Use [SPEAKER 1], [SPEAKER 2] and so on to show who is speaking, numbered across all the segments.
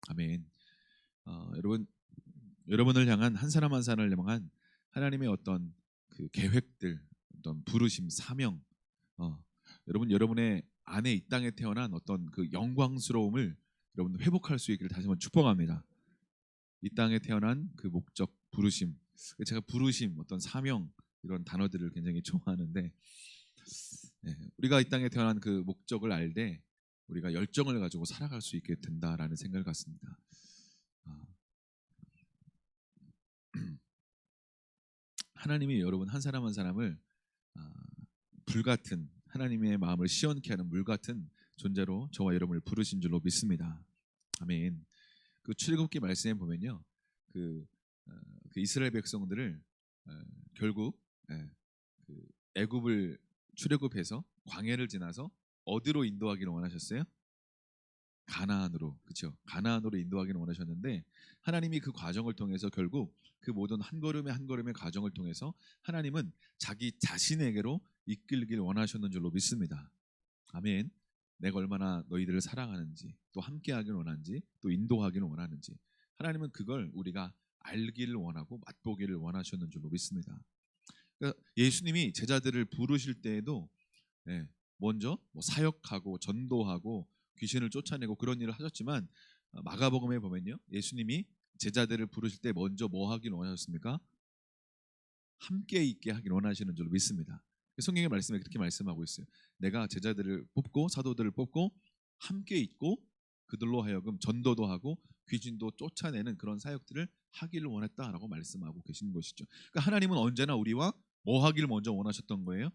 [SPEAKER 1] 아멘. 여러분을 향한 한 사람 한 사람을 향한 하나님의 어떤 그 계획들, 어떤 부르심, 사명, 어, 여러분의 안에 이 땅에 태어난 어떤 그 영광스러움을 여러분 회복할 수 있기를 다시 한번 축복합니다. 이 땅에 태어난 그 목적, 부르심. 제가 부르심, 어떤 사명 이런 단어들을 굉장히 좋아하는데, 우리가 이 땅에 태어난 그 목적을 알 때 우리가 열정을 가지고 살아갈 수 있게 된다라는 생각을 갖습니다. 하나님이 여러분 한 사람 한 사람을 불같은 하나님의 마음을 시원케 하는 물 같은 존재로 저와 여러분을 부르신 줄로 믿습니다. 아멘. 그 출애굽기 말씀에 보면요, 그, 어, 그 이스라엘 백성들을 결국 그 애굽을 출애굽해서 광야를 지나서 어디로 인도하기를 원하셨어요? 가나안으로, 그렇죠? 가나안으로 인도하기를 원하셨는데 하나님이 그 과정을 통해서 결국 그 모든 한 걸음의 한 걸음의 과정을 통해서 하나님은 자기 자신에게로 이끌길 원하셨는 줄로 믿습니다. 아멘. 내가 얼마나 너희들을 사랑하는지, 또 함께하기를 원하는지, 또 인도하기를 원하는지, 하나님은 그걸 우리가 알기를 원하고 맛보기를 원하셨는 줄로 믿습니다. 그러니까 예수님이 제자들을 부르실 때에도 먼저 뭐 사역하고 전도하고 귀신을 쫓아내고 그런 일을 하셨지만, 마가복음에 보면요, 예수님이 제자들을 부르실 때 먼저 뭐 하기를 원하셨습니까? 함께 있게 하기를 원하시는 줄로 믿습니다. 성경의 말씀에 그렇게 말씀하고 있어요. 내가 제자들을 뽑고 사도들을 뽑고 함께 있고 그들로 하여금 전도도 하고 귀신도 쫓아내는 그런 사역들을 하기를 원했다라고 말씀하고 계시는 것이죠. 그러니까 하나님은 언제나 우리와 뭐 하기를 먼저 원하셨던 거예요?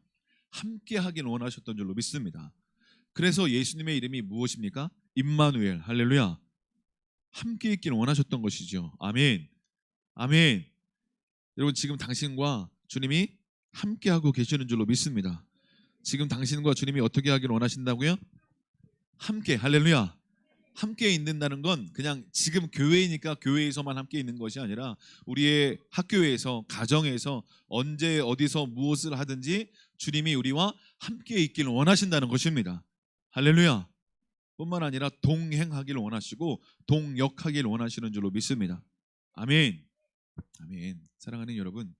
[SPEAKER 1] 함께 하기를 원하셨던 줄로 믿습니다. 그래서 예수님의 이름이 무엇입니까? 임마누엘. 할렐루야. 함께 있기를 원하셨던 것이죠. 아멘. 아멘. 여러분, 지금 당신과 주님이 함께하고 계시는 줄로 믿습니다. 지금 당신과 주님이 어떻게 하기를 원하신다고요? 함께. 할렐루야. 함께 있는다는 건 그냥 지금 교회이니까 교회에서만 함께 있는 것이 아니라 우리의 학교에서, 가정에서, 언제 어디서 무엇을 하든지 주님이 우리와 함께 있기를 원하신다는 것입니다. 할렐루야. 뿐만 아니라 동행하기를 원하시고 동역하기를 원하시는 줄로 믿습니다. 아멘. 아멘. 사랑하는 여러분,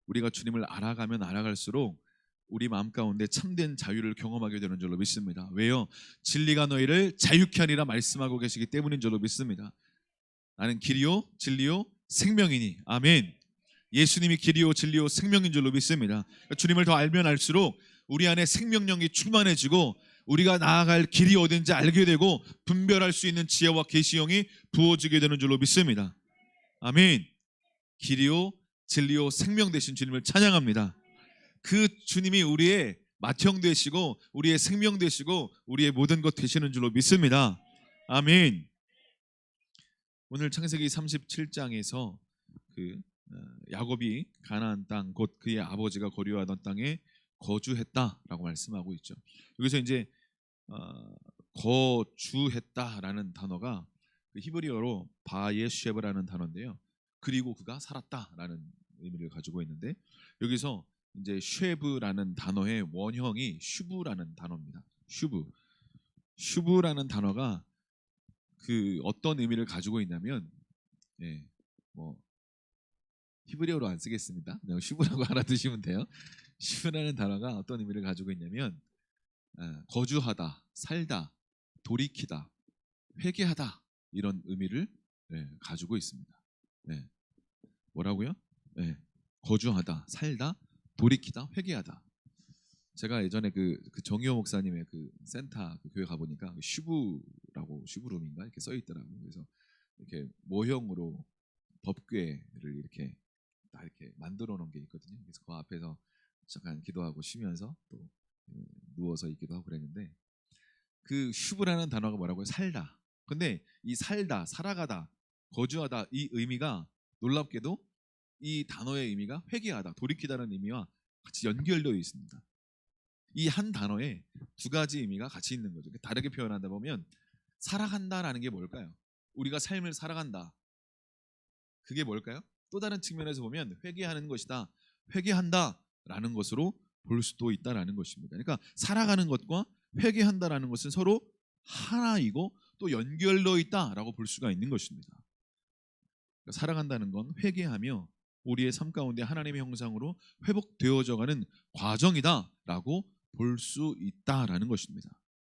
[SPEAKER 1] 우리가 주님을 알아가면 알아갈수록 우리 마음 가운데 참된 자유를 경험하게 되는 줄로 믿습니다. 왜요? 진리가 너희를 자유케 하리라 말씀하고 계시기 때문인 줄로 믿습니다. 나는 길이요 진리요 생명이니. 아멘. 예수님이 길이요 진리요 생명인 줄로 믿습니다. 주님을 더 알면 알수록 우리 안에 생명력이 충만해지고 우리가 나아갈 길이 어딘지 알게 되고 분별할 수 있는 지혜와 계시형이 부어지게 되는 줄로 믿습니다. 아멘. 길이요 진리요 생명 되신 주님을 찬양합니다. 그 주님이 우리의 맏형 되시고 우리의 생명 되시고 우리의 모든 것 되시는 줄로 믿습니다. 아멘. 오늘 창세기 37장에서 그 야곱이 가나안 땅, 곧 그의 아버지가 거류하던 땅에 거주했다라고 말씀하고 있죠. 여기서 이제 거주했다라는 단어가 그 히브리어로 바예쉐브라는 단어인데요. 그리고 그가 살았다라는 의미를 가지고 있는데, 여기서 이제 쉐브라는 단어의 원형이 슈브라는 단어입니다. 슈브라는 단어가 그 어떤 의미를 가지고 있냐면, 뭐 히브리어로 안 쓰겠습니다. 그냥 슈브라고 알아두시면 돼요. 슈브라는 단어가 어떤 의미를 가지고 있냐면, 거주하다, 살다, 돌이키다, 회개하다, 이런 의미를 가지고 있습니다. 뭐라고요? 거주하다, 살다, 돌이키다, 회개하다. 제가 예전에 그 정효 목사님의 그 센터 그 교회 가보니까 슈브라고, 슈브룸인가 이렇게 써 있더라고요. 그래서 이렇게 모형으로 법궤를 이렇게 딱 이렇게 만들어 놓은 게 있거든요. 그래서 그 앞에서 잠깐 기도하고 쉬면서 또 누워서 있기도 하고 그랬는데, 그 슈브라는 단어가 뭐라고요? 살다. 근데 이 살다, 살아가다, 거주하다, 이 의미가 놀랍게도 이 단어의 의미가 회개하다, 돌이키다는 의미와 같이 연결되어 있습니다. 이 한 단어에 두 가지 의미가 같이 있는 거죠. 다르게 표현하다 보면 살아간다라는 게 뭘까요? 우리가 삶을 살아간다. 그게 뭘까요? 또 다른 측면에서 보면 회개하는 것이다, 회개한다라는 것으로 볼 수도 있다라는 것입니다. 그러니까 살아가는 것과 회개한다라는 것은 서로 하나이고 또 연결되어 있다라고 볼 수가 있는 것입니다. 그러니까 살아간다는 건 회개하며 우리의 삶 가운데 하나님의 형상으로 회복되어져가는 과정이다라고 볼 수 있다라는 것입니다.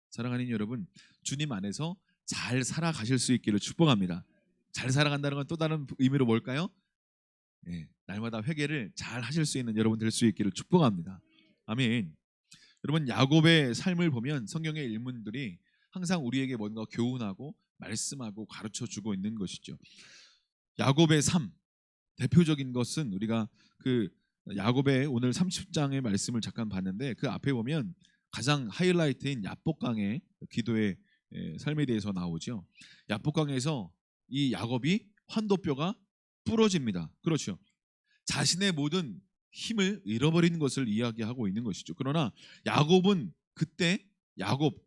[SPEAKER 1] 사랑하는 여러분, 주님 안에서 잘 살아가실 수 있기를 축복합니다. 잘 살아간다는 건 또 다른 의미로 뭘까요? 날마다 회개를 잘 하실 수 있는 여러분 될 수 있기를 축복합니다. 아멘. 여러분, 야곱의 삶을 보면 성경의 일문들이 항상 우리에게 뭔가 교훈하고 말씀하고 가르쳐주고 있는 것이죠. 야곱의 삶, 대표적인 것은 우리가 그 야곱의 오늘 30장의 말씀을 잠깐 봤는데 그 앞에 보면 가장 하이라이트인 야복강의 기도의 삶에 대해서 나오죠. 야복강에서 이 야곱이 환도뼈가 부러집니다. 그렇죠. 자신의 모든 힘을 잃어버린 것을 이야기하고 있는 것이죠. 그러나 야곱은 그때 야곱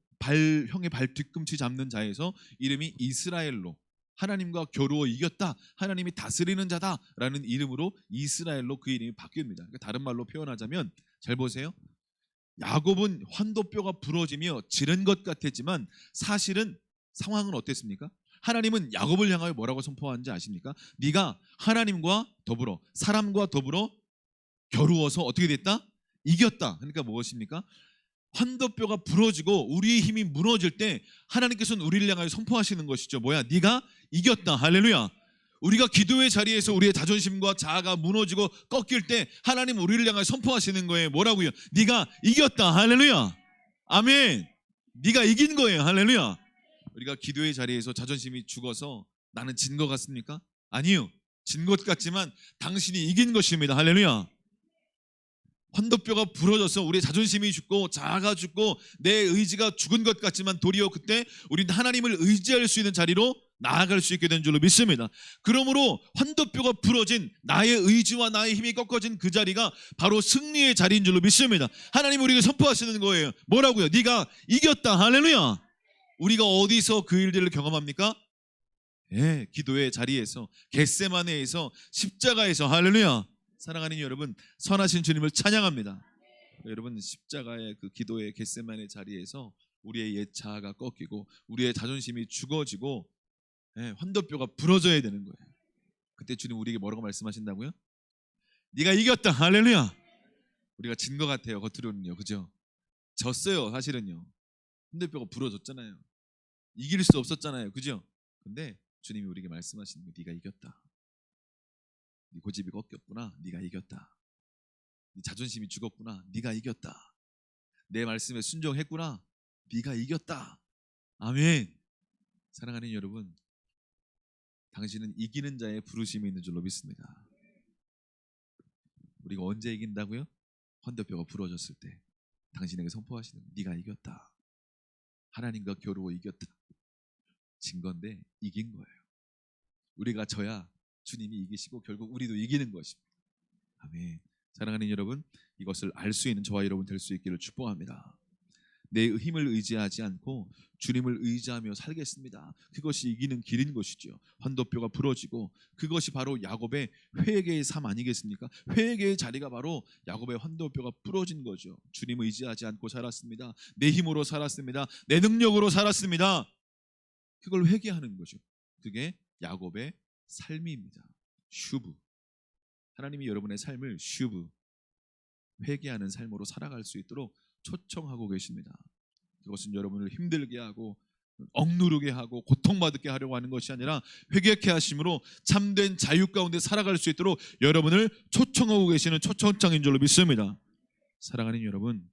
[SPEAKER 1] 형의 발 뒤꿈치 잡는 자에서 이름이 이스라엘로, 하나님과 겨루어 이겼다, 하나님이 다스리는 자다라는 이름으로 이스라엘로 그 이름이 바뀝니다. 그러니까 다른 말로 표현하자면, 잘 보세요. 야곱은 환도뼈가 부러지며 지른 것 같았지만 사실은 상황은 어땠습니까? 하나님은 야곱을 향하여 뭐라고 선포하는지 아십니까? 네가 하나님과 더불어, 사람과 더불어 겨루어서 어떻게 됐다? 이겼다. 그러니까 무엇입니까? 환도뼈가 부러지고 우리의 힘이 무너질 때 하나님께서는 우리를 향하여 선포하시는 것이죠. 뭐야? 네가 이겼다. 할렐루야. 우리가 기도의 자리에서 우리의 자존심과 자아가 무너지고 꺾일 때 하나님 우리를 향하여 선포하시는 거예요. 뭐라고요? 네가 이겼다. 할렐루야. 아멘. 네가 이긴 거예요. 할렐루야. 우리가 기도의 자리에서 자존심이 죽어서 나는 진 것 같습니까? 아니요. 진 것 같지만 당신이 이긴 것입니다. 할렐루야. 환도뼈가 부러져서 우리의 자존심이 죽고 자아가 죽고 내 의지가 죽은 것 같지만 도리어 그때 우리는 하나님을 의지할 수 있는 자리로 나아갈 수 있게 된 줄로 믿습니다. 그러므로 환도뼈가 부러진 나의 의지와 나의 힘이 꺾어진 그 자리가 바로 승리의 자리인 줄로 믿습니다. 하나님 우리에게 선포하시는 거예요. 뭐라고요? 네가 이겼다. 할렐루야. 우리가 어디서 그 일들을 경험합니까? 기도의 자리에서, 겟세마네에서, 십자가에서. 할렐루야. 사랑하는 여러분, 선하신 주님을 찬양합니다. 여러분, 십자가의 그 기도의 겟세마네 자리에서 우리의 옛 자아가 꺾이고 우리의 자존심이 죽어지고 환도뼈가 부러져야 되는 거예요. 그때 주님 우리에게 뭐라고 말씀하신다고요? 네가 이겼다. 할렐루야. 우리가 진 것 같아요. 겉으로는요. 그죠? 졌어요. 사실은요. 환도뼈가 부러졌잖아요. 이길 수 없었잖아요. 그죠? 근데 주님이 우리에게 말씀하시는 거, 네가 이겼다. 네 고집이 꺾였구나. 네가 이겼다. 네 자존심이 죽었구나. 네가 이겼다. 내 말씀에 순종했구나. 네가 이겼다. 아멘. 사랑하는 여러분, 당신은 이기는 자의 부르심이 있는 줄로 믿습니다. 우리가 언제 이긴다고요? 환도뼈가 부러졌을 때 당신에게 선포하시는, 네가 이겼다. 하나님과 겨루어 이겼다. 진 건데 이긴 거예요. 우리가 져야 주님이 이기시고 결국 우리도 이기는 것입니다. 아멘. 사랑하는 여러분, 이것을 알 수 있는 저와 여러분 될 수 있기를 축복합니다. 내 힘을 의지하지 않고 주님을 의지하며 살겠습니다. 그것이 이기는 길인 것이죠. 환도뼈가 부러지고 그것이 바로 야곱의 회개의 삶 아니겠습니까? 회개의 자리가 바로 야곱의 환도뼈가 부러진 거죠. 주님 의지하지 않고 살았습니다. 내 힘으로 살았습니다. 내 능력으로 살았습니다. 그걸 회개하는 거죠. 그게 야곱의 삶입니다. 슈브. 하나님이 여러분의 삶을 슈브, 회개하는 삶으로 살아갈 수 있도록 초청하고 계십니다. 그것은 여러분을 힘들게 하고 억누르게 하고 고통받게 하려고 하는 것이 아니라 회개케 하심으로 참된 자유 가운데 살아갈 수 있도록 여러분을 초청하고 계시는 초청장인 줄로 믿습니다. 사랑하는 여러분,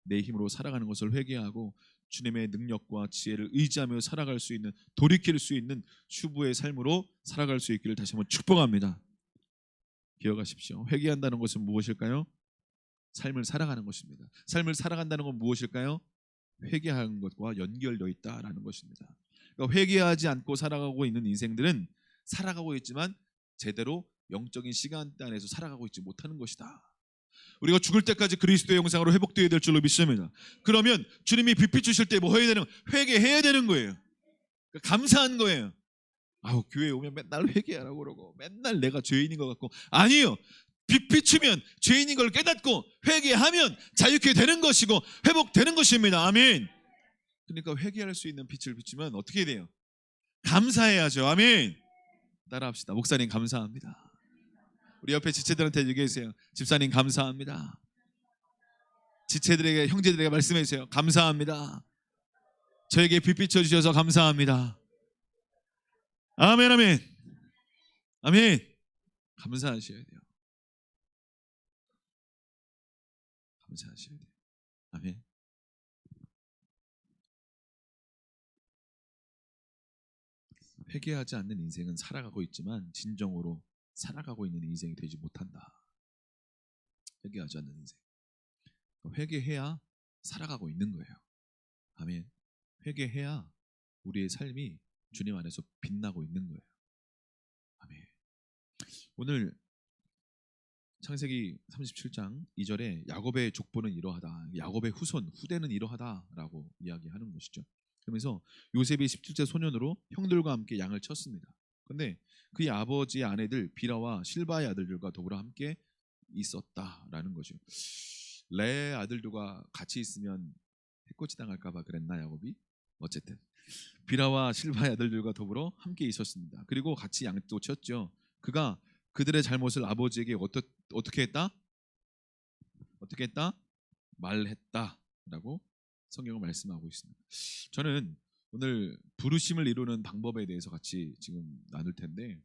[SPEAKER 1] 내 힘으로 살아가는 것을 회개하고 주님의 능력과 지혜를 의지하며 살아갈 수 있는, 돌이킬 수 있는 슈브의 삶으로 살아갈 수 있기를 다시 한번 축복합니다. 기억하십시오. 회개한다는 것은 무엇일까요? 삶을 살아가는 것입니다. 삶을 살아간다는 건 무엇일까요? 회개하는 것과 연결되어 있다라는 것입니다. 그러니까 회개하지 않고 살아가고 있는 인생들은 살아가고 있지만 제대로 영적인 시간대 안에서 살아가고 있지 못하는 것이다. 우리가 죽을 때까지 그리스도의 형상으로 회복되어야 될 줄로 믿습니다. 그러면 주님이 빛 주실 때 뭐 해야 되는? 회개해야 되는 거예요. 그러니까 감사한 거예요. 아우, 교회에 오면 맨날 회개하라고 그러고 맨날 내가 죄인인 것 같고, 아니요. 빛 비추면 죄인인 걸 깨닫고 회개하면 자유케 되는 것이고 회복되는 것입니다. 아멘. 그러니까 회개할 수 있는 빛을 비추면 어떻게 돼요? 감사해야죠. 아멘. 따라합시다. 목사님 감사합니다. 우리 옆에 지체들한테 얘기해주세요. 집사님 감사합니다. 지체들에게, 형제들에게 말씀해주세요. 감사합니다. 저에게 빛 비춰주셔서 감사합니다. 아멘, 아멘, 아멘. 감사하셔야 돼요. 감사하셔야 돼요. 아멘. 회개하지 않는 인생은 살아가고 있지만 진정으로 살아가고 있는 인생이 되지 못한다. 회개하지 않는 인생. 회개해야 살아가고 있는 거예요. 아멘. 회개해야 우리의 삶이 주님 안에서 빛나고 있는 거예요. 아멘. 오늘 창세기 37장 2절에 야곱의 족보는 이러하다, 야곱의 후대는 이러하다라고 이야기하는 것이죠. 그러면서 요셉이 17세 소년으로 형들과 함께 양을 쳤습니다. 그런데 그의 아버지의 아내들 비라와 실바의 아들들과 더불어 함께 있었다라는 거죠. 레의 아들들과 같이 있으면 해코지 당할까 봐 그랬나 야곱이? 어쨌든 비라와 실바의 아들들과 더불어 함께 있었습니다. 그리고 같이 양도 쳤죠. 그가 그들의 잘못을 아버지에게 어떻게 했다? 어떻게 했다? 말했다라고 성경은 말씀하고 있습니다. 저는 오늘 부르심을 이루는 방법에 대해서 같이 지금 나눌 텐데,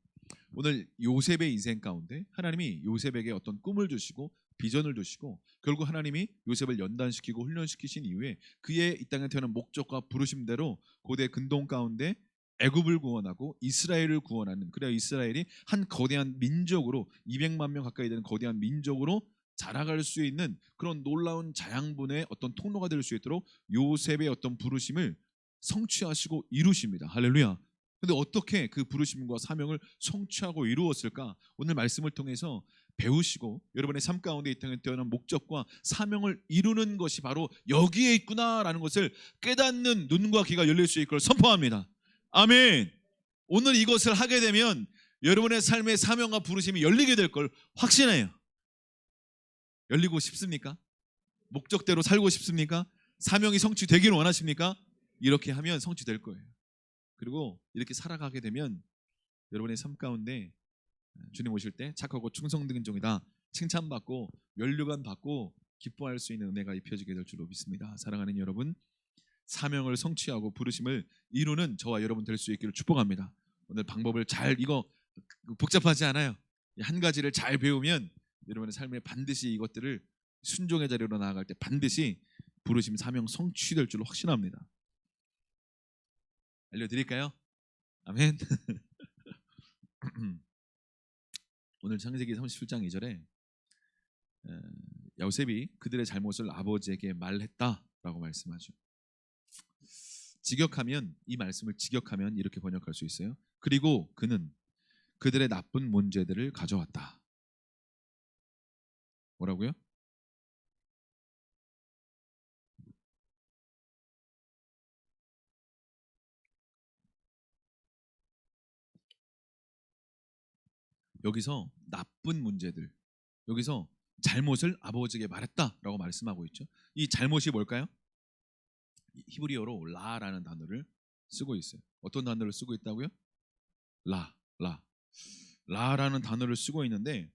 [SPEAKER 1] 오늘 요셉의 인생 가운데 하나님이 요셉에게 어떤 꿈을 주시고 비전을 주시고 결국 하나님이 요셉을 연단시키고 훈련시키신 이후에 그의 이 땅에 태어난 목적과 부르심대로 고대 근동 가운데 애굽을 구원하고 이스라엘을 구원하는, 그래야 이스라엘이 한 거대한 민족으로 200만 명 가까이 되는 거대한 민족으로 자라갈 수 있는 그런 놀라운 자양분의 어떤 통로가 될 수 있도록 요셉의 어떤 부르심을 성취하시고 이루십니다. 할렐루야. 근데 어떻게 그 부르심과 사명을 성취하고 이루었을까? 오늘 말씀을 통해서 배우시고 여러분의 삶 가운데 이 땅에 태어난 목적과 사명을 이루는 것이 바로 여기에 있구나라는 것을 깨닫는 눈과 귀가 열릴 수 있을 걸 선포합니다. 아멘. 오늘 이것을 하게 되면 여러분의 삶의 사명과 부르심이 열리게 될 걸 확신해요. 열리고 싶습니까? 목적대로 살고 싶습니까? 사명이 성취되기를 원하십니까? 이렇게 하면 성취될 거예요. 그리고 이렇게 살아가게 되면 여러분의 삶 가운데 주님 오실 때 착하고 충성된 종이다 칭찬받고 면류관 받고 기뻐할 수 있는 은혜가 입혀지게 될 줄로 믿습니다. 사랑하는 여러분, 사명을 성취하고 부르심을 이루는 저와 여러분 될 수 있기를 축복합니다. 오늘 방법을 잘, 이거 복잡하지 않아요. 한 가지를 잘 배우면 여러분의 삶에 반드시 이것들을 순종의 자리로 나아갈 때 반드시 부르심 사명 성취될 줄로 확신합니다. 알려드릴까요? 아멘. 오늘 창세기 37장 2절에 요셉이 그들의 잘못을 아버지에게 말했다라고 말씀하죠. 직역하면, 이 말씀을 직역하면 이렇게 번역할 수 있어요. 그리고 그는 그들의 나쁜 문제들을 가져왔다. 뭐라고요? 여기서 나쁜 문제들, 여기서 잘못을 아버지에게 말했다라고 말씀하고 있죠. 이 잘못이 뭘까요? 히브리어로 라라는 단어를 쓰고 있어요. 어떤 단어를 쓰고 있다고요? 라라는 단어를 쓰고 있는데,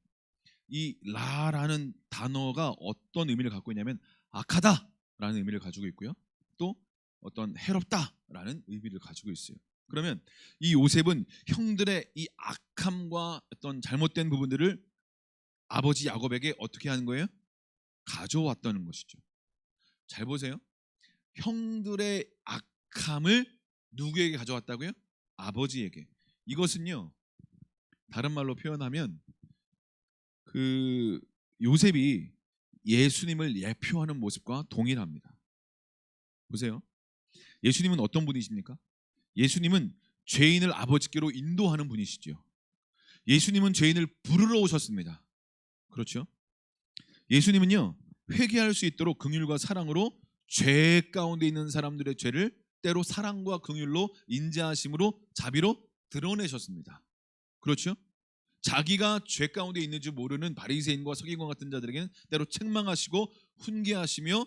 [SPEAKER 1] 이 라라는 단어가 어떤 의미를 갖고 있냐면 악하다라는 의미를 가지고 있고요, 또 어떤 해롭다라는 의미를 가지고 있어요. 그러면 이 요셉은 형들의 이 악함과 어떤 잘못된 부분들을 아버지 야곱에게 어떻게 하는 거예요? 가져왔다는 것이죠. 잘 보세요. 형들의 악함을 누구에게 가져왔다고요? 아버지에게. 이것은요, 다른 말로 표현하면 그 요셉이 예수님을 예표하는 모습과 동일합니다. 보세요. 예수님은 어떤 분이십니까? 예수님은 죄인을 아버지께로 인도하는 분이시죠. 예수님은 죄인을 부르러 오셨습니다. 그렇죠? 예수님은요, 회개할 수 있도록 긍휼과 사랑으로 죄 가운데 있는 사람들의 죄를 때로 사랑과 긍휼로 인자하심으로 자비로 드러내셨습니다. 그렇죠? 자기가 죄 가운데 있는 줄 모르는 바리새인과 서기관 같은 자들에게는 때로 책망하시고 훈계하시며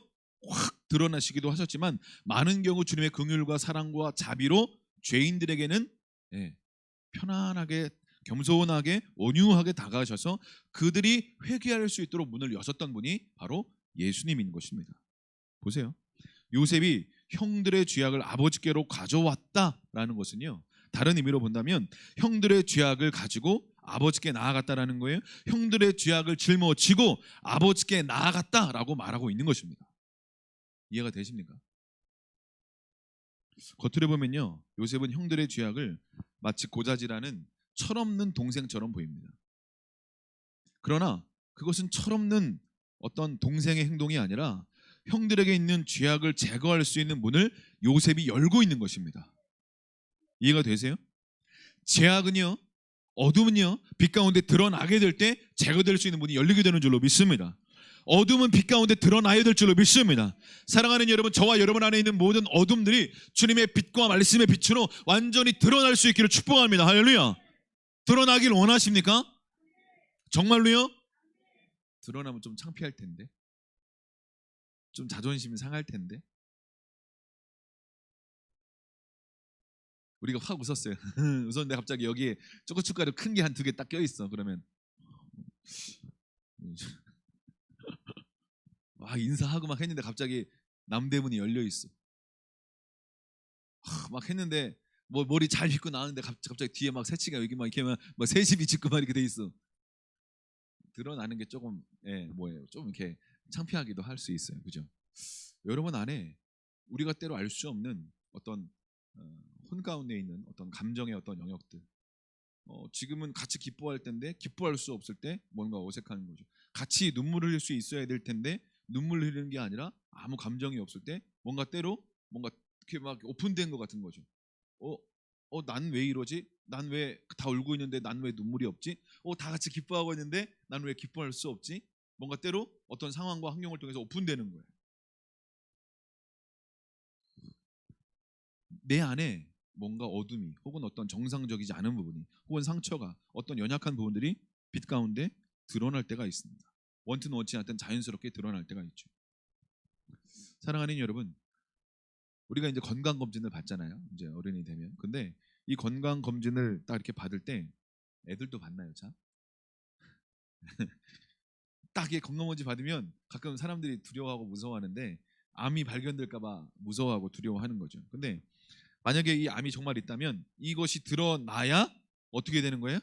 [SPEAKER 1] 확 드러나시기도 하셨지만 많은 경우 주님의 긍휼과 사랑과 자비로 죄인들에게는 편안하게 겸손하게 온유하게 다가가셔서 그들이 회개할 수 있도록 문을 여셨던 분이 바로 예수님인 것입니다. 보세요. 요셉이 형들의 죄악을 아버지께로 가져왔다라는 것은요, 다른 의미로 본다면 형들의 죄악을 가지고 아버지께 나아갔다라는 거예요. 형들의 죄악을 짊어지고 아버지께 나아갔다라고 말하고 있는 것입니다. 이해가 되십니까? 겉으로 보면요, 요셉은 형들의 죄악을 마치 고자질하는 철없는 동생처럼 보입니다. 그러나 그것은 철없는 어떤 동생의 행동이 아니라 형들에게 있는 죄악을 제거할 수 있는 문을 요셉이 열고 있는 것입니다. 이해가 되세요? 죄악은요, 어둠은요, 빛 가운데 드러나게 될 때 제거될 수 있는 문이 열리게 되는 줄로 믿습니다. 어둠은 빛 가운데 드러나야 될 줄로 믿습니다. 사랑하는 여러분, 저와 여러분 안에 있는 모든 어둠들이 주님의 빛과 말씀의 빛으로 완전히 드러날 수 있기를 축복합니다. 할렐루야. 드러나길 원하십니까? 정말로요? 드러나면 좀 창피할 텐데, 좀 자존심이 상할 텐데. 우리가 확 웃었어요. 웃었는데 갑자기 여기에 초고춧가루 큰 게 한 2개 딱 껴있어. 그러면 인사하고 막 했는데 갑자기 남대문이 열려있어. 막 했는데 뭐 머리 잘 빗고 나왔는데 갑자기 뒤에 막 새치가 여기 막 이렇게 막 새집이 짓고 막 이렇게 돼 있어. 드러나는 게 조금 좀 이렇게 창피하기도 할 수 있어요. 그죠? 여러분 안에 우리가 때로 알 수 없는 어떤 혼 가운데 있는 어떤 감정의 어떤 영역들, 지금은 같이 기뻐할 텐데 기뻐할 수 없을 때 뭔가 어색한 거죠. 같이 눈물을 흘릴 수 있어야 될 텐데 눈물 흘리는 게 아니라 아무 감정이 없을 때 뭔가 때로 뭔가 이렇게 막 오픈된 것 같은 거죠. 난 왜 이러지? 난 왜 다 울고 있는데 난 왜 눈물이 없지? 다 같이 기뻐하고 있는데 난 왜 기뻐할 수 없지? 뭔가 때로 어떤 상황과 환경을 통해서 오픈되는 거예요. 내 안에 뭔가 어둠이 혹은 어떤 정상적이지 않은 부분이 혹은 상처가 어떤 연약한 부분들이 빛 가운데 드러날 때가 있습니다. 원튼 원치 않든 자연스럽게 드러날 때가 있죠. 사랑하는 여러분, 우리가 이제 건강 검진을 받잖아요. 이제 어른이 되면. 근데 이 건강 검진을 딱 이렇게 받을 때 애들도 받나요, 참? 딱 이게 건강 검진 받으면 가끔 사람들이 두려워하고 무서워하는데 암이 발견될까봐 무서워하고 두려워하는 거죠. 근데 만약에 이 암이 정말 있다면 이것이 드러나야 어떻게 되는 거예요?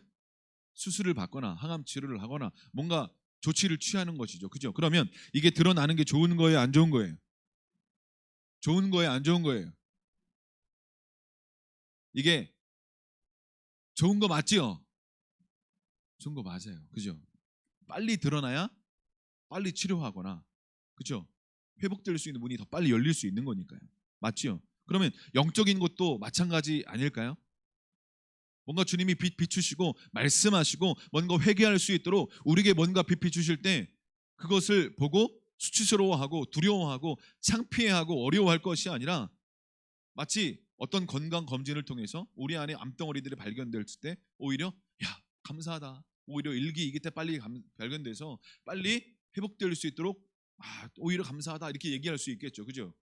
[SPEAKER 1] 수술을 받거나 항암 치료를 하거나 뭔가 조치를 취하는 것이죠. 그죠? 그러면 이게 드러나는 게 좋은 거예요, 안 좋은 거예요? 좋은 거예요, 안 좋은 거예요? 이게 좋은 거 맞지요? 좋은 거 맞아요. 그죠? 빨리 드러나야 빨리 치료하거나, 그죠? 회복될 수 있는 문이 더 빨리 열릴 수 있는 거니까요. 맞지요? 그러면 영적인 것도 마찬가지 아닐까요? 뭔가 주님이 빛 비추시고 말씀하시고 뭔가 회개할 수 있도록 우리에게 뭔가 빛 비추실 때 그것을 보고 수치스러워하고 두려워하고 창피해하고 어려워할 것이 아니라 마치 어떤 건강 검진을 통해서 우리 안에 암덩어리들이 발견됐을 때 오히려 감사하다. 오히려 일기 이기 때 빨리 발견돼서 빨리 회복될 수 있도록 오히려 감사하다 이렇게 얘기할 수 있겠죠. 그죠?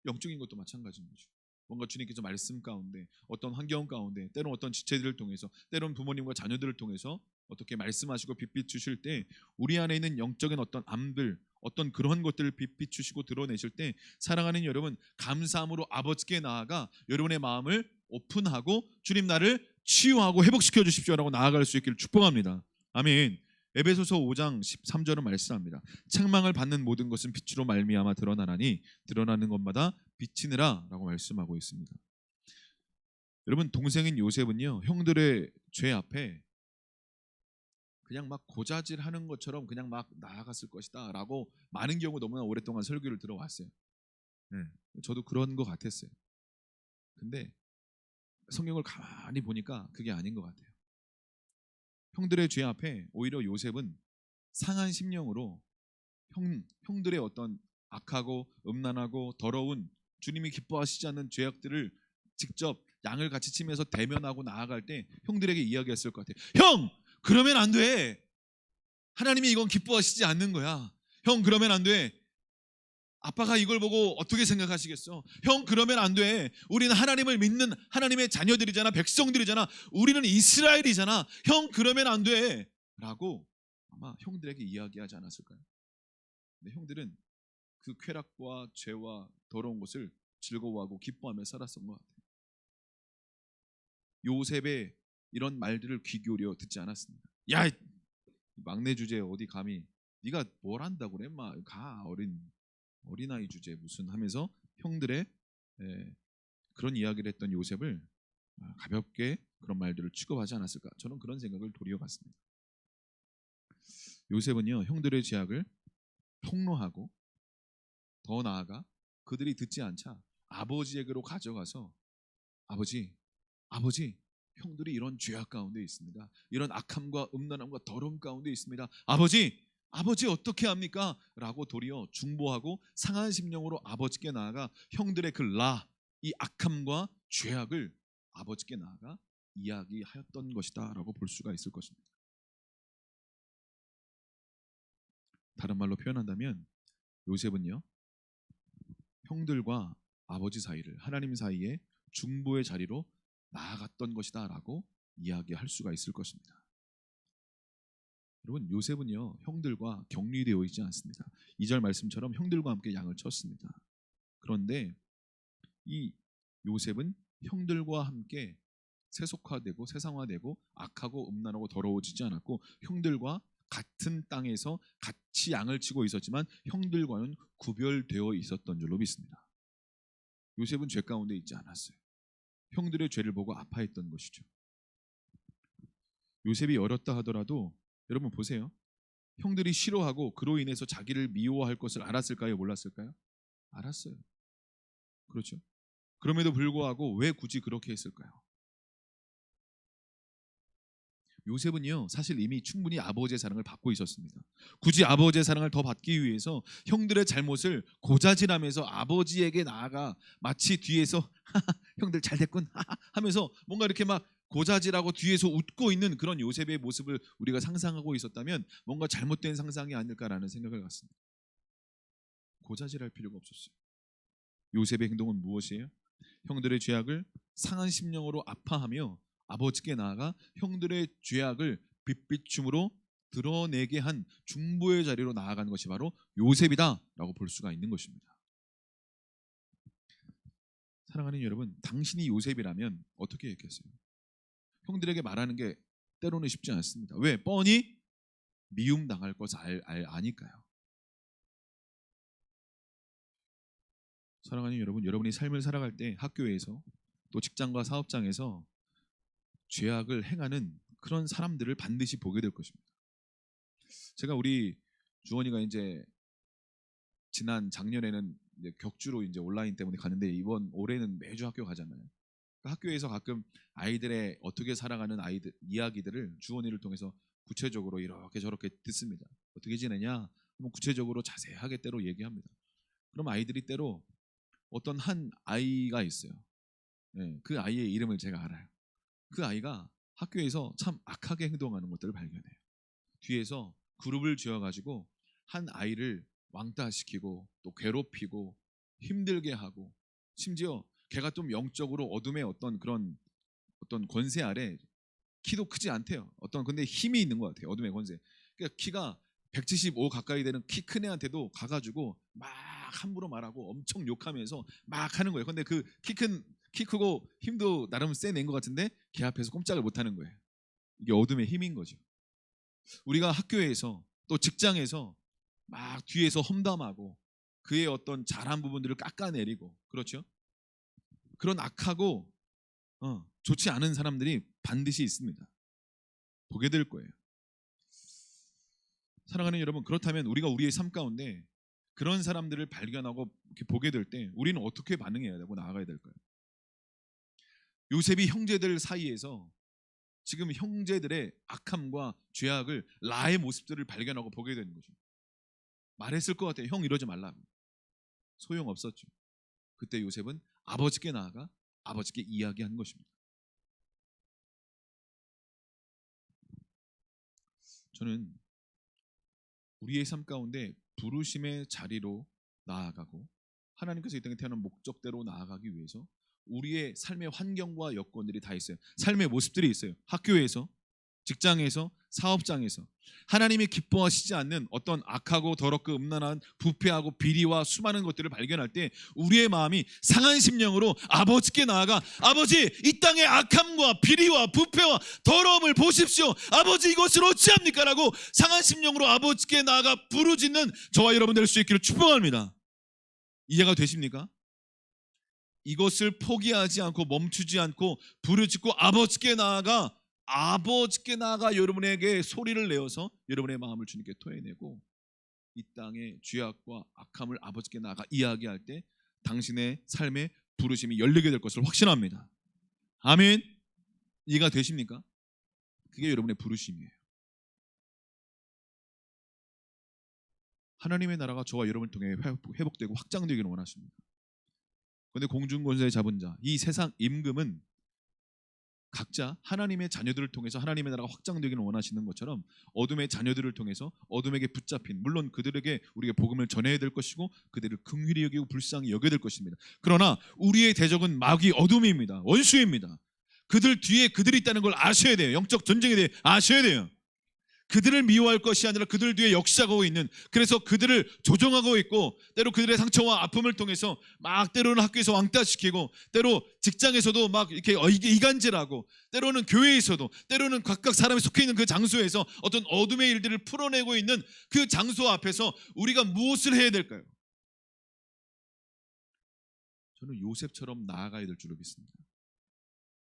[SPEAKER 1] 영적인 것도 마찬가지인 거죠. 뭔가 주님께서 말씀 가운데 어떤 환경 가운데 때론 어떤 지체들을 통해서 때론 부모님과 자녀들을 통해서 어떻게 말씀하시고 빛 주실 때 우리 안에 있는 영적인 어떤 암들 어떤 그런 것들을 빛 주시고 드러내실 때 사랑하는 여러분 감사함으로 아버지께 나아가 여러분의 마음을 오픈하고 주님 나를 치유하고 회복시켜 주십시오라고 나아갈 수 있기를 축복합니다. 아멘. 에베소서 5장 13절은 말씀합니다. 책망을 받는 모든 것은 빛으로 말미암아 드러나나니 드러나는 것마다 비치느라 라고 말씀하고 있습니다. 여러분 동생인 요셉은요 형들의 죄 앞에 그냥 막 고자질하는 것처럼 그냥 막 나아갔을 것이다 라고 많은 경우 너무나 오랫동안 설교를 들어왔어요. 저도 그런 것 같았어요. 근데 성경을 가만히 보니까 그게 아닌 것 같아요. 형들의 죄 앞에 오히려 요셉은 상한 심령으로 형들의 어떤 악하고 음란하고 더러운 주님이 기뻐하시지 않는 죄악들을 직접 양을 같이 치면서 대면하고 나아갈 때 형들에게 이야기했을 것 같아요. 형! 그러면 안 돼. 하나님이 이건 기뻐하시지 않는 거야. 형 그러면 안 돼. 아빠가 이걸 보고 어떻게 생각하시겠어? 형 그러면 안 돼. 우리는 하나님을 믿는 하나님의 자녀들이잖아. 백성들이잖아. 우리는 이스라엘이잖아. 형 그러면 안 돼. 라고 아마 형들에게 이야기하지 않았을까요? 근데 형들은 그 쾌락과 죄와 더러운 것을 즐거워하고 기뻐하며 살았던 것 같아요. 요셉의 이런 말들을 귀 기울여 듣지 않았습니다. 야, 막내 주제 어디 감히 네가 뭘 한다고 그래? 막 가 어린아이 주제 무슨 하면서 형들의 그런 이야기를 했던 요셉을 가볍게 그런 말들을 취급하지 않았을까? 저는 그런 생각을 도리어 봤습니다. 요셉은요 형들의 죄악을 폭로하고 더 나아가 그들이 듣지 않자 아버지에게로 가져가서 아버지 형들이 이런 죄악 가운데 있습니다. 이런 악함과 음란함과 더러움 가운데 있습니다. 아버지 어떻게 합니까? 라고 도리어 중보하고 상한 심령으로 아버지께 나아가 형들의 이 악함과 죄악을 아버지께 나아가 이야기하였던 것이다 라고 볼 수가 있을 것입니다. 다른 말로 표현한다면 요셉은요 형들과 아버지 사이를 하나님 사이에 중보의 자리로 나아갔던 것이다 라고 이야기할 수가 있을 것입니다. 여러분 요셉은요 형들과 격리되어 있지 않습니다. 2절 말씀처럼 형들과 함께 양을 쳤습니다. 그런데 이 요셉은 형들과 함께 세속화되고 세상화되고 악하고 음란하고 더러워지지 않았고 형들과 같은 땅에서 같이 양을 치고 있었지만 형들과는 구별되어 있었던 줄로 믿습니다. 요셉은 죄 가운데 있지 않았어요. 형들의 죄를 보고 아파했던 것이죠. 요셉이 어렸다 하더라도 여러분 보세요. 형들이 싫어하고 그로 인해서 자기를 미워할 것을 알았을까요? 몰랐을까요? 알았어요. 그렇죠? 그럼에도 불구하고 왜 굳이 그렇게 했을까요? 요셉은요 사실 이미 충분히 아버지의 사랑을 받고 있었습니다. 굳이 아버지의 사랑을 더 받기 위해서 형들의 잘못을 고자질하면서 아버지에게 나아가 마치 뒤에서 형들 잘 됐군 하면서 뭔가 이렇게 막 고자질하고 뒤에서 웃고 있는 그런 요셉의 모습을 우리가 상상하고 있었다면 뭔가 잘못된 상상이 아닐까라는 생각을 갖습니다. 고자질할 필요가 없었어요. 요셉의 행동은 무엇이에요? 형들의 죄악을 상한 심령으로 아파하며 아버지께 나아가 형들의 죄악을 빛비춤으로 드러내게 한 중보의 자리로 나아간 것이 바로 요셉이다라고 볼 수가 있는 것입니다. 사랑하는 여러분, 당신이 요셉이라면 어떻게 했겠어요? 형들에게 말하는 게 때로는 쉽지 않습니다. 왜? 뻔히 미움 당할 것을 아니까요. 사랑하는 여러분, 여러분이 삶을 살아갈 때 학교에서 또 직장과 사업장에서 죄악을 행하는 그런 사람들을 반드시 보게 될 것입니다. 제가 우리 주원이가 이제 지난 작년에는 이제 격주로 이제 온라인 때문에 가는데 이번 올해는 매주 학교 가잖아요. 그러니까 학교에서 가끔 아이들의 어떻게 살아가는 아이들 이야기들을 주원이를 통해서 구체적으로 이렇게 저렇게 듣습니다. 어떻게 지내냐? 한번 구체적으로 자세하게 때로 얘기합니다. 그럼 아이들이 때로 어떤 한 아이가 있어요. 네, 그 아이의 이름을 제가 알아요. 그 아이가 학교에서 참 악하게 행동하는 것들을 발견해요. 뒤에서 그룹을 지어가지고 한 아이를 왕따시키고 또 괴롭히고 힘들게 하고 심지어 걔가 좀 영적으로 어둠의 어떤 권세 아래 키도 크지 않대요. 근데 힘이 있는 것 같아요. 어둠의 권세. 그러니까 키가 175 가까이 되는 키 큰 애한테도 가가지고 막 함부로 말하고 엄청 욕하면서 막 하는 거예요. 근데 그 키 크고 힘도 나름 세낸 것 같은데 걔 앞에서 꼼짝을 못 하는 거예요. 이게 어둠의 힘인 거죠. 우리가 학교에서 또 직장에서 막 뒤에서 험담하고 그의 어떤 잘한 부분들을 깎아내리고 그렇죠? 그런 악하고 좋지 않은 사람들이 반드시 있습니다. 보게 될 거예요. 사랑하는 여러분, 그렇다면 우리가 우리의 삶 가운데 그런 사람들을 발견하고 이렇게 보게 될 때 우리는 어떻게 반응해야 되고 나아가야 될까요? 요셉이 형제들 사이에서 지금 형제들의 악함과 죄악을 라의 모습들을 발견하고 보게 되는 거죠. 말했을 것 같아요. 형 이러지 말라고. 소용없었죠. 그때 요셉은 아버지께 나아가 아버지께 이야기한 것입니다. 저는 우리의 삶 가운데 부르심의 자리로 나아가고 하나님께서 이 땅에 태어난 목적대로 나아가기 위해서 우리의 삶의 환경과 여건들이 다 있어요. 삶의 모습들이 있어요. 학교에서, 직장에서, 사업장에서 하나님이 기뻐하시지 않는 어떤 악하고 더럽고 음란한 부패하고 비리와 수많은 것들을 발견할 때 우리의 마음이 상한 심령으로 아버지께 나아가 아버지 이 땅의 악함과 비리와 부패와 더러움을 보십시오. 아버지 이것을 어찌합니까? 라고 상한 심령으로 아버지께 나아가 부르짖는 저와 여러분 될 수 있기를 축복합니다. 이해가 되십니까? 이것을 포기하지 않고 멈추지 않고 부르짖고 아버지께 나아가 여러분에게 소리를 내어서 여러분의 마음을 주님께 토해내고 이 땅의 죄악과 악함을 아버지께 나아가 이야기할 때 당신의 삶의 부르심이 열리게 될 것을 확신합니다. 아멘. 이해가 되십니까? 그게 여러분의 부르심이에요. 하나님의 나라가 저와 여러분을 통해 회복되고 확장되기를 원하십니다. 그런데 공중권세에 잡은 자, 이 세상 임금은 각자 하나님의 자녀들을 통해서 하나님의 나라가 확장되기를 원하시는 것처럼 어둠의 자녀들을 통해서 어둠에게 붙잡힌, 물론 그들에게 우리가 복음을 전해야 될 것이고 그들을 긍휼히 여기고 불쌍히 여겨야 될 것입니다. 그러나 우리의 대적은 마귀 어둠입니다. 원수입니다. 그들 뒤에 그들이 있다는 걸 아셔야 돼요. 영적 전쟁에 대해 아셔야 돼요. 그들을 미워할 것이 아니라 그들 뒤에 역사하고 있는, 그래서 그들을 조종하고 있고 때로 그들의 상처와 아픔을 통해서 막 때로는 학교에서 왕따시키고 때로 직장에서도 막 이렇게 이간질하고 때로는 교회에서도 때로는 각각 사람이 속해 있는 그 장소에서 어떤 어둠의 일들을 풀어내고 있는 그 장소 앞에서 우리가 무엇을 해야 될까요? 저는 요셉처럼 나아가야 될 줄로 믿습니다.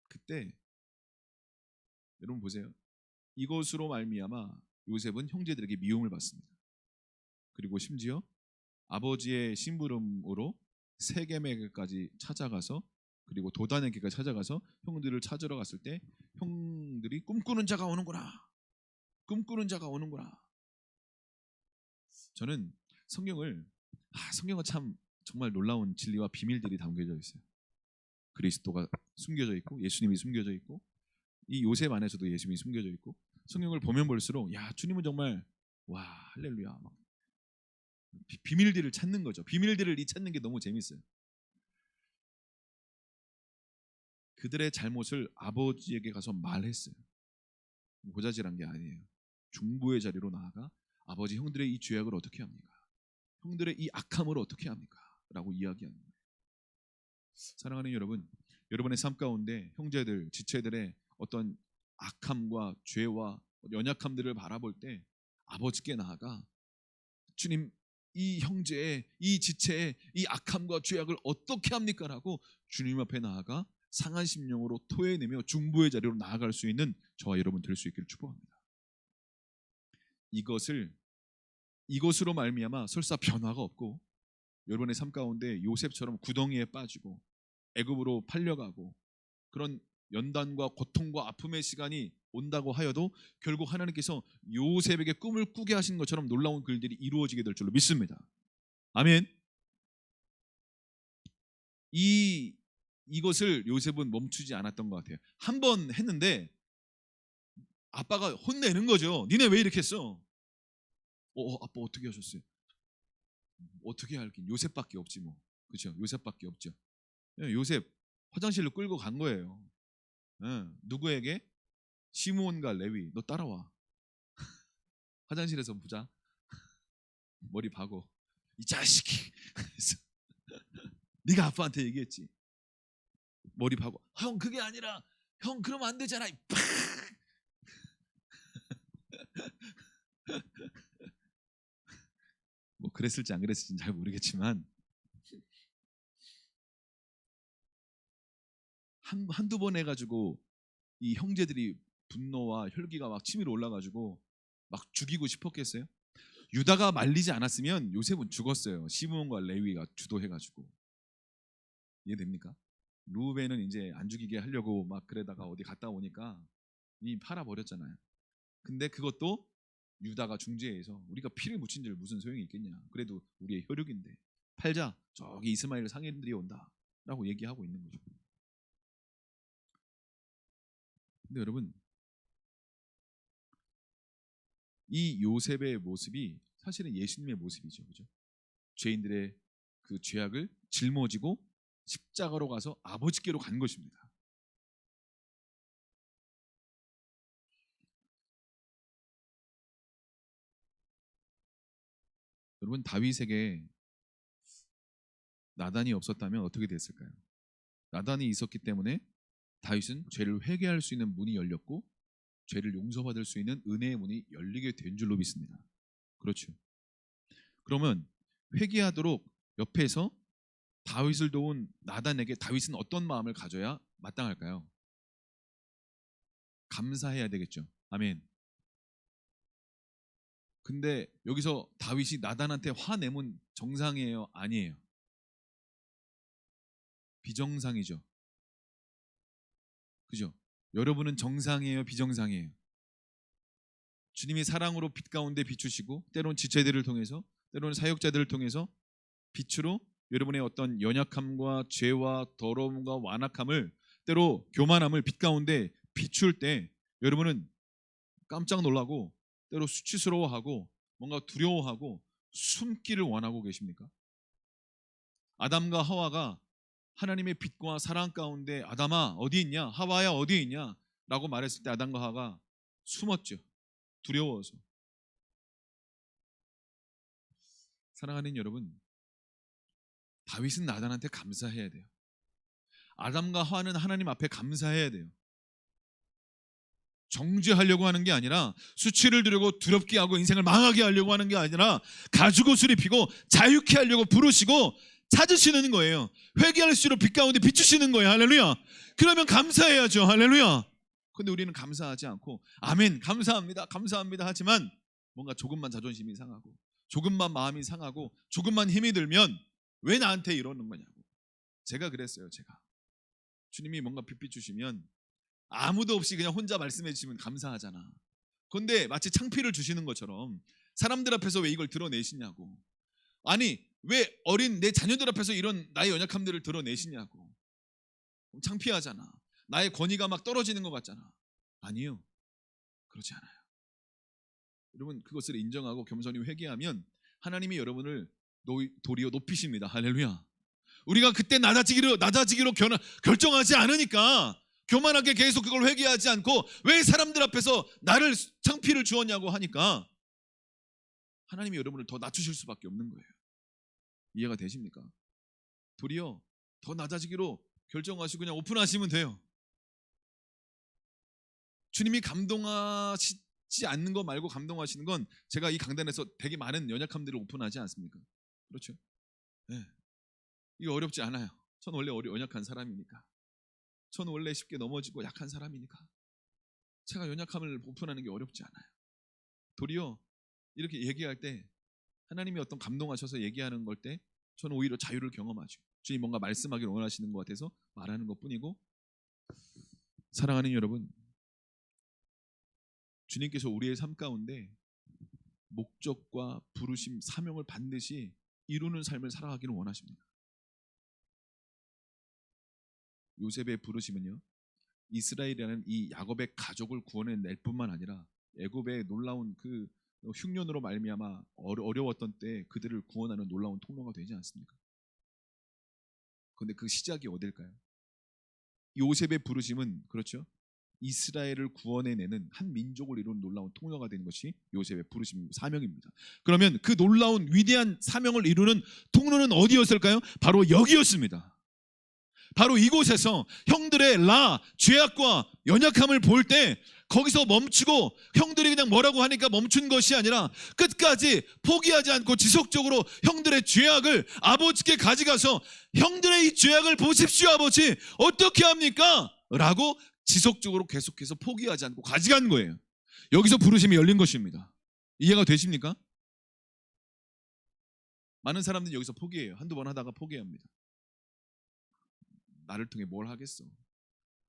[SPEAKER 1] 그때 여러분 보세요. 이것으로 말미암아 요셉은 형제들에게 미움을 받습니다. 그리고 심지어 아버지의 심부름으로 세겜에게까지 찾아가서 그리고 도단에게까지 찾아가서 형들을 찾으러 갔을 때 형들이 꿈꾸는 자가 오는구나. 꿈꾸는 자가 오는구나. 저는 성경은 참 정말 놀라운 진리와 비밀들이 담겨져 있어요. 그리스도가 숨겨져 있고 예수님이 숨겨져 있고 이 요셉 안에서도 예수님이 숨겨져 있고 성경을 보면 볼수록 야 주님은 정말 와 할렐루야 막 비밀들을 찾는 거죠. 비밀들을 찾는 게 너무 재밌어요. 그들의 잘못을 아버지에게 가서 말했어요. 고자질한 게 아니에요. 중보의 자리로 나아가 아버지 형들의 이 죄악을 어떻게 합니까? 형들의 이 악함을 어떻게 합니까? 라고 이야기하는 거예요. 사랑하는 여러분, 여러분의 삶 가운데 형제들, 지체들의 어떤 악함과 죄와 연약함들을 바라볼 때 아버지께 나아가 주님 이 형제의 이 지체의 이 악함과 죄악을 어떻게 합니까? 라고 주님 앞에 나아가 상한 심령으로 토해내며 중보의 자리로 나아갈 수 있는 저와 여러분 될 수 있기를 축복합니다. 이것으로 말미암아 설사 변화가 없고 여러분의 삶 가운데 요셉처럼 구덩이에 빠지고 애굽으로 팔려가고 그런 연단과 고통과 아픔의 시간이 온다고 하여도 결국 하나님께서 요셉에게 꿈을 꾸게 하신 것처럼 놀라운 글들이 이루어지게 될 줄로 믿습니다. 아멘. 이것을 요셉은 멈추지 않았던 것 같아요. 한 번 했는데 아빠가 혼내는 거죠. 니네 왜 이렇게 했어? 아빠 어떻게 하셨어요? 어떻게 알긴 요셉밖에 없지 뭐. 그렇죠? 요셉밖에 없죠. 요셉 화장실로 끌고 간 거예요. 누구에게? 시므온과 레위, 너 따라와. 화장실에서 보자. 머리 박어. 이 자식이. 네가 아빠한테 얘기했지. 머리 박어. 형 그게 아니라 형 그러면 안 되잖아. 뭐 그랬을지 안 그랬을지는 잘 모르겠지만 한두 번 해가지고 이 형제들이 분노와 혈기가 막 치밀어 올라가지고 막 죽이고 싶었겠어요? 유다가 말리지 않았으면 요셉은 죽었어요. 시므온과 레위가 주도해가지고. 이해됩니까? 루벤은 이제 안 죽이게 하려고 막 그러다가 어디 갔다 오니까 이미 팔아버렸잖아요. 근데 그것도 유다가 중재해서 우리가 피를 묻힌 줄 무슨 소용이 있겠냐. 그래도 우리의 혈육인데 팔자. 저기 이스마엘 상인들이 온다 라고 얘기하고 있는 거죠. 근데 여러분 이 요셉의 모습이 사실은 예수님의 모습이죠. 그죠? 죄인들의 그 죄악을 짊어지고 십자가로 가서 아버지께로 간 것입니다. 여러분, 다윗에게 나단이 없었다면 어떻게 됐을까요? 나단이 있었기 때문에 다윗은 죄를 회개할 수 있는 문이 열렸고 죄를 용서받을 수 있는 은혜의 문이 열리게 된 줄로 믿습니다. 그렇죠. 그러면 회개하도록 옆에서 다윗을 도운 나단에게 다윗은 어떤 마음을 가져야 마땅할까요? 감사해야 되겠죠. 아멘. 근데 여기서 다윗이 나단한테 화내면 정상이에요? 아니에요? 비정상이죠. 그죠? 여러분은 정상이에요? 비정상이에요? 주님이 사랑으로 빛 가운데 비추시고 때로는 지체들을 통해서 때로는 사역자들을 통해서 빛으로 여러분의 어떤 연약함과 죄와 더러움과 완악함을 때로 교만함을 빛 가운데 비출 때 여러분은 깜짝 놀라고 때로 수치스러워하고 뭔가 두려워하고 숨기를 원하고 계십니까? 아담과 하와가 하나님의 빛과 사랑 가운데 아담아 어디 있냐? 하와야 어디 있냐? 라고 말했을 때 아담과 하와가 숨었죠. 두려워서. 사랑하는 여러분, 다윗은 나단한테 감사해야 돼요. 아담과 하와는 하나님 앞에 감사해야 돼요. 정죄하려고 하는 게 아니라 수치를 두려고 두렵게 하고 인생을 망하게 하려고 하는 게 아니라 가죽옷을 입히고 자유케 하려고 부르시고 찾으시는 거예요. 회개할수록 빛 가운데 비추시는 거예요. 할렐루야. 그러면 감사해야죠. 할렐루야. 근데 우리는 감사하지 않고 아멘 감사합니다 감사합니다 하지만 뭔가 조금만 자존심이 상하고 조금만 마음이 상하고 조금만 힘이 들면 왜 나한테 이러는 거냐고. 제가 그랬어요. 제가 주님이 뭔가 빛 비추시면 아무도 없이 그냥 혼자 말씀해 주시면 감사하잖아. 근데 마치 창피를 주시는 것처럼 사람들 앞에서 왜 이걸 드러내시냐고. 아니 왜 어린 내 자녀들 앞에서 이런 나의 연약함들을 드러내시냐고. 창피하잖아. 나의 권위가 막 떨어지는 것 같잖아. 아니요. 그렇지 않아요. 여러분 그것을 인정하고 겸손히 회개하면 하나님이 여러분을 도리어 높이십니다. 할렐루야. 우리가 그때 낮아지기로 결정하지 않으니까 교만하게 계속 그걸 회개하지 않고 왜 사람들 앞에서 나를 창피를 주었냐고 하니까 하나님이 여러분을 더 낮추실 수밖에 없는 거예요. 이해가 되십니까? 도리어 더 낮아지기로 결정하시고 그냥 오픈하시면 돼요. 주님이 감동하시지 않는 거 말고 감동하시는 건 제가 이 강단에서 되게 많은 연약함들을 오픈하지 않습니까? 그렇죠? 네. 이게 어렵지 않아요. 전 원래 연약한 사람이니까. 전 원래 쉽게 넘어지고 약한 사람이니까. 제가 연약함을 오픈하는 게 어렵지 않아요. 도리어 이렇게 얘기할 때 하나님이 어떤 감동하셔서 얘기하는 걸 때 저는 오히려 자유를 경험하죠. 주님 뭔가 말씀하기를 원하시는 것 같아서 말하는 것뿐이고. 사랑하는 여러분, 주님께서 우리의 삶 가운데 목적과 부르심, 사명을 반드시 이루는 삶을 살아가기를 원하십니다. 요셉의 부르심은요, 이스라엘이라는 이 야곱의 가족을 구원해낼 뿐만 아니라 애굽의 놀라운 그 흉년으로 말미암아 어려웠던 때 그들을 구원하는 놀라운 통로가 되지 않습니까? 그런데 그 시작이 어딜까요? 요셉의 부르심은 그렇죠? 이스라엘을 구원해내는 한 민족을 이루는 놀라운 통로가 되는 것이 요셉의 부르심 사명입니다. 그러면 그 놀라운 위대한 사명을 이루는 통로는 어디였을까요? 바로 여기였습니다. 바로 이곳에서 형들의 죄악과 연약함을 볼 때 거기서 멈추고 형들이 그냥 뭐라고 하니까 멈춘 것이 아니라 끝까지 포기하지 않고 지속적으로 형들의 죄악을 아버지께 가져가서 형들의 이 죄악을 보십시오 아버지 어떻게 합니까? 라고 지속적으로 계속해서 포기하지 않고 가져간 거예요. 여기서 부르심이 열린 것입니다. 이해가 되십니까? 많은 사람들이 여기서 포기해요. 한두 번 하다가 포기합니다. 나를 통해 뭘 하겠어?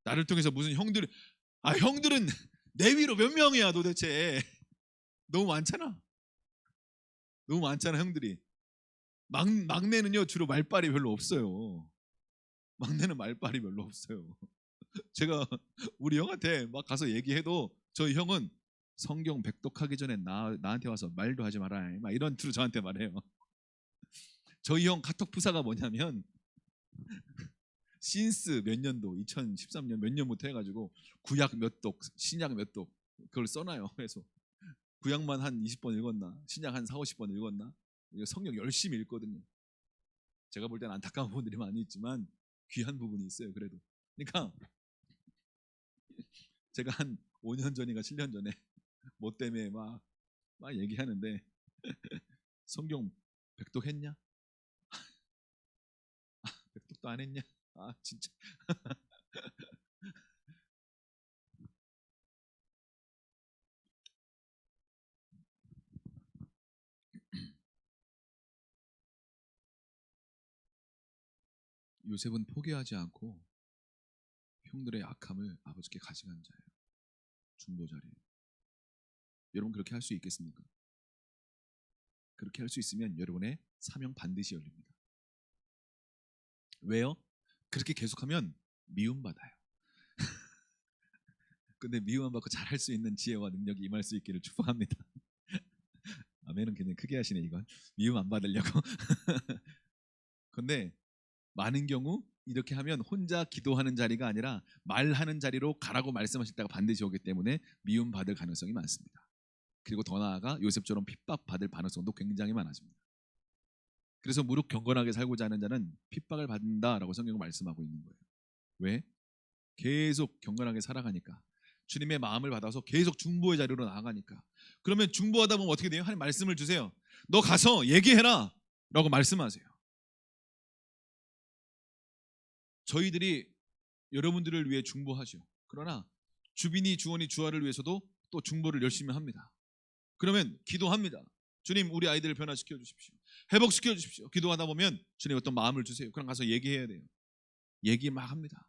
[SPEAKER 1] 나를 통해서 무슨 형들은 내 위로 몇 명이야 도대체? 너무 많잖아. 너무 많잖아 형들이. 막내는요 주로 말빨이 별로 없어요. 막내는 말빨이 별로 없어요. 제가 우리 형한테 막 가서 얘기해도 저희 형은 성경 백독하기 전에 나한테 와서 말도 하지 마라 막 이런 투로 저한테 말해요. 저희 형 카톡 프사가 뭐냐면 신스 몇 년도 2013년 몇 년부터 해가지고 구약 몇 독, 신약 몇 독 그걸 써놔요. 그래서 구약만 한 20번 읽었나, 신약 한 4, 50번 읽었나. 성경 열심히 읽거든요. 제가 볼 때는 안타까운 부분들이 많이 있지만 귀한 부분이 있어요. 그래도 그러니까 제가 한 5년 전인가 7년 전에 뭐 때문에 막 얘기하는데 성경 백독 했냐? 백독도 안 했냐? 아 진짜. 요셉은 포기하지 않고 형들의 악함을 아버지께 가져간 자예요. 중보 자리에. 여러분 그렇게 할 수 있겠습니까? 그렇게 할 수 있으면 여러분의 사명 반드시 열립니다. 왜요? 그렇게 계속하면 미움받아요. 근데 미움 받고 잘할 수 있는 지혜와 능력이 임할 수 있기를 축복합니다. 아멘은 그냥 크게 하시네 이건. 미움 안 받으려고. 근데 많은 경우 이렇게 하면 혼자 기도하는 자리가 아니라 말하는 자리로 가라고 말씀하실 때가 반드시 오기 때문에 미움 받을 가능성이 많습니다. 그리고 더 나아가 요셉처럼 핍박받을 가능성도 굉장히 많아집니다. 그래서 무릇 경건하게 살고자 하는 자는 핍박을 받는다라고 성경은 말씀하고 있는 거예요. 왜? 계속 경건하게 살아가니까, 주님의 마음을 받아서 계속 중보의 자리로 나아가니까. 그러면 중보하다 보면 어떻게 돼요? 하나님 말씀을 주세요. 너 가서 얘기해라 라고 말씀하세요. 저희들이 여러분들을 위해 중보하죠. 그러나 주빈이 주원이 주아를 위해서도 또 중보를 열심히 합니다. 그러면 기도합니다. 주님 우리 아이들을 변화시켜 주십시오. 회복시켜 주십시오. 기도하다 보면 주님 어떤 마음을 주세요. 그럼 가서 얘기해야 돼요. 얘기 막 합니다.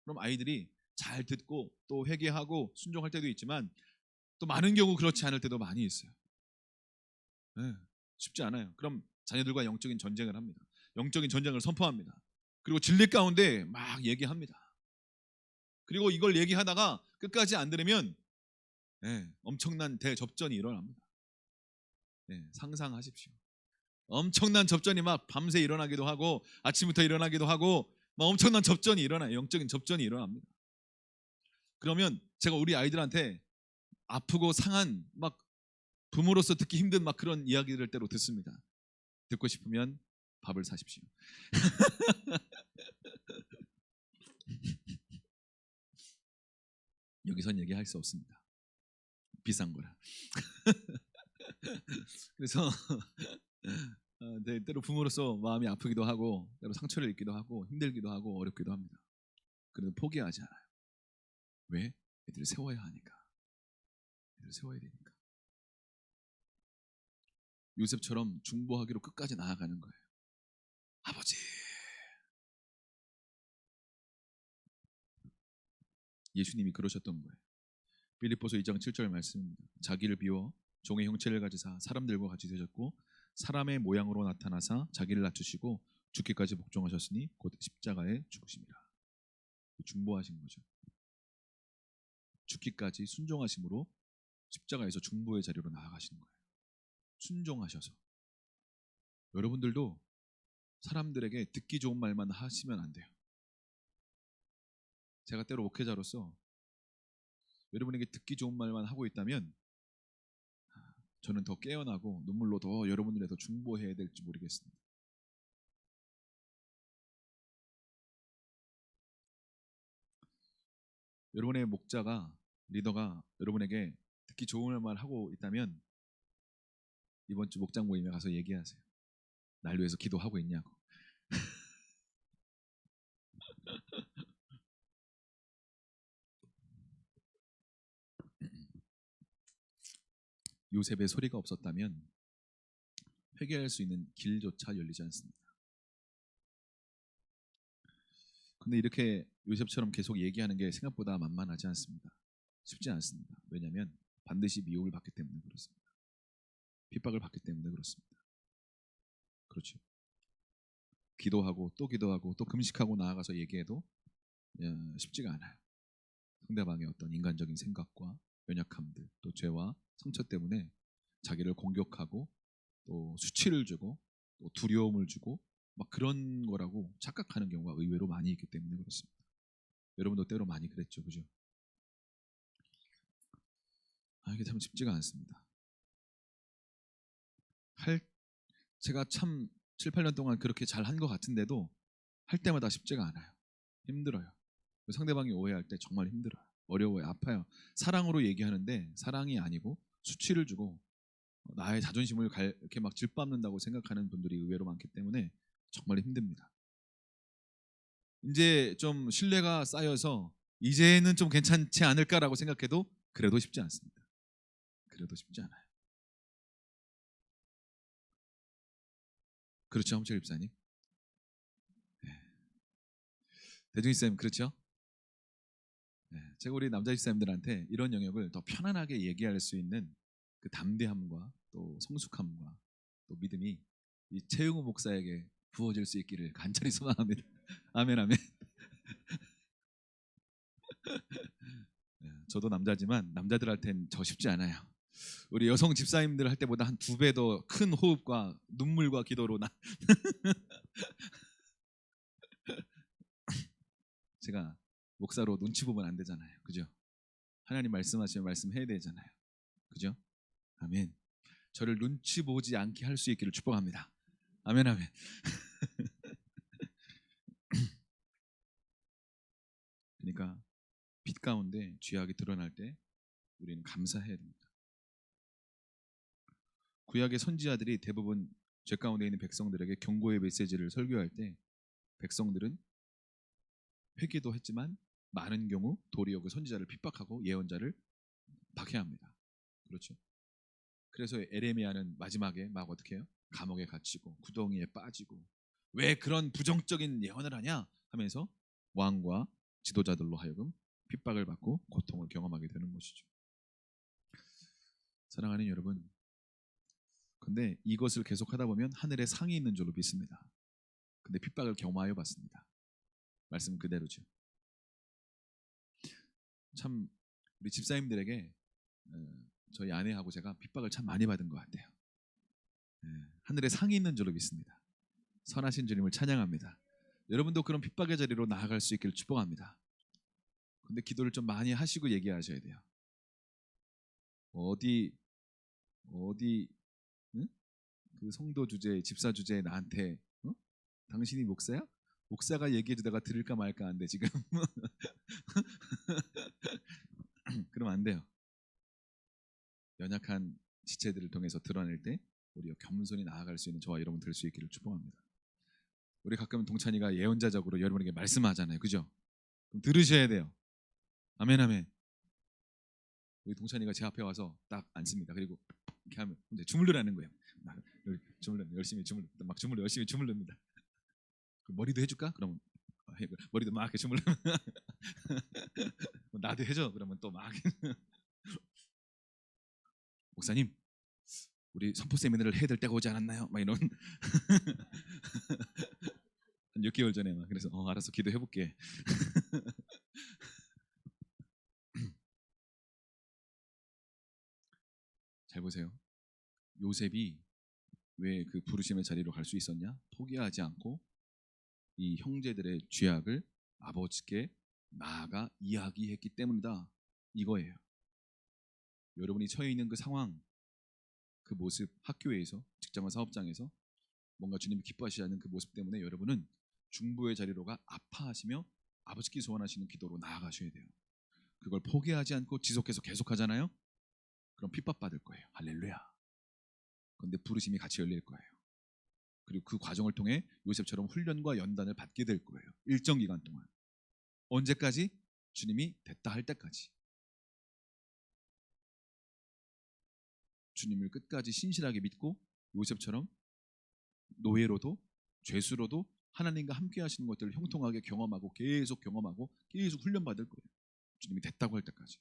[SPEAKER 1] 그럼 아이들이 잘 듣고 또 회개하고 순종할 때도 있지만 또 많은 경우 그렇지 않을 때도 많이 있어요. 네, 쉽지 않아요. 그럼 자녀들과 영적인 전쟁을 합니다. 영적인 전쟁을 선포합니다. 그리고 진리 가운데 막 얘기합니다. 그리고 이걸 얘기하다가 끝까지 안 들으면 엄청난 대접전이 일어납니다. 상상하십시오. 엄청난 접전이 막 밤새 일어나기도 하고 아침부터 일어나기도 하고 막 엄청난 접전이 일어나요. 영적인 접전이 일어납니다. 그러면 제가 우리 아이들한테 아프고 상한 막 부모로서 듣기 힘든 막 그런 이야기를 때로 듣습니다. 듣고 싶으면 밥을 사십시오. 여기선 얘기할 수 없습니다. 비싼 거라. 그래서 때로 부모로서 마음이 아프기도 하고 때로 상처를 입기도 하고 힘들기도 하고 어렵기도 합니다. 그래도 포기하지 않아요. 왜? 애들을 세워야 하니까. 애들을 세워야 되니까. 요셉처럼 중보하기로 끝까지 나아가는 거예요. 아버지. 예수님이 그러셨던 거예요. 빌립보서 2장 7절 말씀입니다. 자기를 비워 종의 형체를 가지사 사람들과 같이 되셨고 사람의 모양으로 나타나사 자기를 낮추시고 죽기까지 복종하셨으니 곧 십자가에 죽으심이라. 중보하신 거죠. 죽기까지 순종하심으로 십자가에서 중보의 자리로 나아가시는 거예요. 순종하셔서. 여러분들도 사람들에게 듣기 좋은 말만 하시면 안 돼요. 제가 때로 목회자로서 여러분에게 듣기 좋은 말만 하고 있다면 저는 더 깨어나고 눈물로 더 여러분들에 더 중보해야 될지 모르겠습니다. 여러분의 목자가, 리더가 여러분에게 듣기 좋은 말 하고 있다면 이번 주 목장 모임에 가서 얘기하세요. 날 위해서 기도하고 있냐고. 요셉의 소리가 없었다면 회개할 수 있는 길조차 열리지 않습니다. 근데 이렇게 요셉처럼 계속 얘기하는 게 생각보다 만만하지 않습니다. 쉽지 않습니다. 왜냐하면 반드시 미움을 받기 때문에 그렇습니다. 핍박을 받기 때문에 그렇습니다. 그렇죠. 기도하고 또 금식하고 나아가서 얘기해도 쉽지가 않아요. 상대방의 어떤 인간적인 생각과 연약함들, 또 죄와 상처 때문에 자기를 공격하고 또 수치를 주고 또 두려움을 주고 막 그런 거라고 착각하는 경우가 의외로 많이 있기 때문에 그렇습니다. 여러분도 때로 많이 그랬죠, 그죠? 이게 참 쉽지가 않습니다. 제가 참 7, 8년 동안 그렇게 잘 한 것 같은데도 할 때마다 쉽지가 않아요. 힘들어요. 상대방이 오해할 때 정말 힘들어요. 어려워요. 아파요. 사랑으로 얘기하는데 사랑이 아니고 수치를 주고 나의 자존심을 이렇게 막 짓밟는다고 생각하는 분들이 의외로 많기 때문에 정말 힘듭니다. 이제 좀 신뢰가 쌓여서 이제는 좀 괜찮지 않을까라고 생각해도 그래도 쉽지 않습니다. 그래도 쉽지 않아요. 그렇죠, 홍철 집사님. 네. 대중이 쌤 그렇죠? 네. 제가 우리 남자 집사님들한테 이런 영역을 더 편안하게 얘기할 수 있는 그 담대함과 또 성숙함과 또 믿음이 이 최용우 목사에게 부어질 수 있기를 간절히 소망합니다. 아멘, 아멘. 네, 저도 남자지만 남자들한테는 더 쉽지 않아요. 우리 여성 집사님들 할 때보다 한 2배 더 큰 호흡과 눈물과 기도로 제가 목사로 눈치 보면 안 되잖아요. 그죠? 하나님 말씀하시면 말씀해야 되잖아요. 그죠? 아멘. 저를 눈치 보지 않게 할 수 있기를 축복합니다. 아멘, 아멘. 그러니까 빛 가운데 죄악이 드러날 때 우리는 감사해야 됩니다. 구약의 선지자들이 대부분 죄 가운데 있는 백성들에게 경고의 메시지를 설교할 때 백성들은 회개도 했지만 많은 경우 도리어 그 선지자를 핍박하고 예언자를 박해합니다. 그렇죠? 그래서 에레미야는 마지막에 막 어떻게 해요? 감옥에 갇히고 구덩이에 빠지고 왜 그런 부정적인 예언을 하냐 하면서 왕과 지도자들로 하여금 핍박을 받고 고통을 경험하게 되는 것이죠. 사랑하는 여러분, 근데 이것을 계속하다 보면 하늘에 상이 있는 줄로 믿습니다. 근데 핍박을 경험하여 봤습니다. 말씀 그대로죠. 참 우리 집사님들에게 저희 아내하고 제가 핍박을 참 많이 받은 것 같아요. 하늘에 상이 있는 줄로 믿습니다. 선하신 주님을 찬양합니다. 여러분도 그런 핍박의 자리로 나아갈 수 있기를 축복합니다. 근데 기도를 좀 많이 하시고 얘기하셔야 돼요. 어디 응? 그 성도 주제, 집사 주제 나한테 당신이 목사야? 목사가 얘기해주다가 들을까 말까 한데 지금 그러면 안 돼요. 연약한 지체들을 통해서 드러낼 때 우리가 겸손히 나아갈 수 있는 저와 여러분 될 수 있기를 축복합니다. 우리 가끔 동찬이가 예언자적으로 여러분에게 말씀하잖아요, 그죠? 그럼 들으셔야 돼요. 아멘, 아멘. 우리 동찬이가 제 앞에 와서 딱 앉습니다. 그리고 이렇게 하면 이제 주물르라는 거예요. 막 주물러 열심히 주물러 막 주물러 열심히 주물릅니다. 머리도 해줄까? 그러면 머리도 막 이렇게 주물러. 나도 해줘. 그러면 또 막 목사님 우리 선포 세미나를 해야 될 때가 오지 않았나요? 막 이런 한 6개월 전에 막 그래서 알았어 기도해 볼게. 잘 보세요. 요셉이 왜 그 부르심의 자리로 갈 수 있었냐? 포기하지 않고 이 형제들의 죄악을 아버지께 나아가 이야기했기 때문이다. 이거예요. 여러분이 처해 있는 그 상황, 그 모습, 학교에서, 직장과 사업장에서 뭔가 주님이 기뻐하시지 않는 그 모습 때문에 여러분은 중보의 자리로 가 아파하시며 아버지께 소원하시는 기도로 나아가셔야 돼요. 그걸 포기하지 않고 지속해서 계속하잖아요. 그럼 핍박받을 거예요. 할렐루야. 그런데 부르심이 같이 열릴 거예요. 그리고 그 과정을 통해 요셉처럼 훈련과 연단을 받게 될 거예요. 일정 기간 동안. 언제까지? 주님이 됐다 할 때까지. 주님을 끝까지 신실하게 믿고 요셉처럼 노예로도 죄수로도 하나님과 함께 하시는 것들을 형통하게 경험하고 계속 훈련받을 거예요. 주님이 됐다고 할 때까지.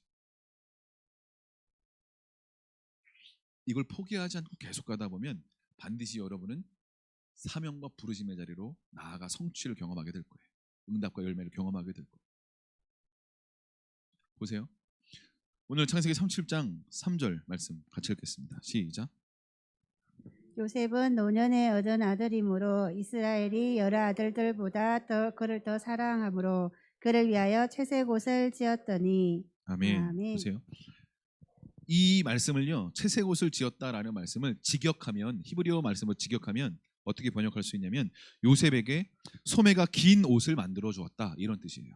[SPEAKER 1] 이걸 포기하지 않고 계속 가다 보면 반드시 여러분은 사명과 부르심의 자리로 나아가 성취를 경험하게 될 거예요. 응답과 열매를 경험하게 될 거예요. 보세요. 오늘 창세기 37장 3절 말씀 같이 읽겠습니다. 시작.
[SPEAKER 2] 요셉은 노년에 얻은 아들이므로 이스라엘이 여러 아들들보다 그를 더 사랑하므로 그를 위하여 채색 옷을 지었더니.
[SPEAKER 1] 아멘.
[SPEAKER 2] 아멘.
[SPEAKER 1] 보세요. 이 말씀을요, 채색 옷을 지었다라는 말씀을 직역하면, 히브리어 말씀을 직역하면 어떻게 번역할 수 있냐면, 요셉에게 소매가 긴 옷을 만들어 주었다, 이런 뜻이에요.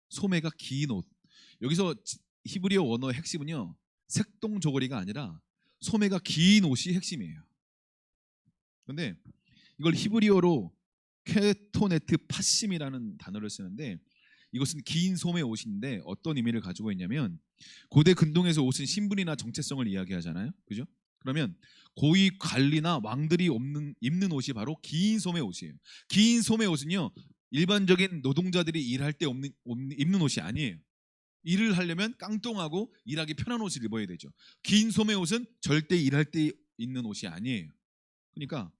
[SPEAKER 1] 소매가 긴 옷. 여기서 히브리어 원어의 핵심은요, 색동저고리가 아니라 소매가 긴 옷이 핵심이에요. 그런데 이걸 히브리어로 케토네트 파심이라는 단어를 쓰는데, 이것은 긴 소매 옷인데 어떤 의미를 가지고 있냐면, 고대 근동에서 옷은 신분이나 정체성을 이야기하잖아요, 그죠? 그러면 고위 관리나 왕들이 입는 옷이 바로 긴 소매 옷이에요. 긴 소매 옷은요, 일반적인 노동자들이 일할 때 입는 옷이 아니에요. 일을 하려면 깡통하고 일하기 편한 옷을 입어야 되죠. 긴 소매 옷은 절대 일할 때 입는 옷이 아니에요. 그러니까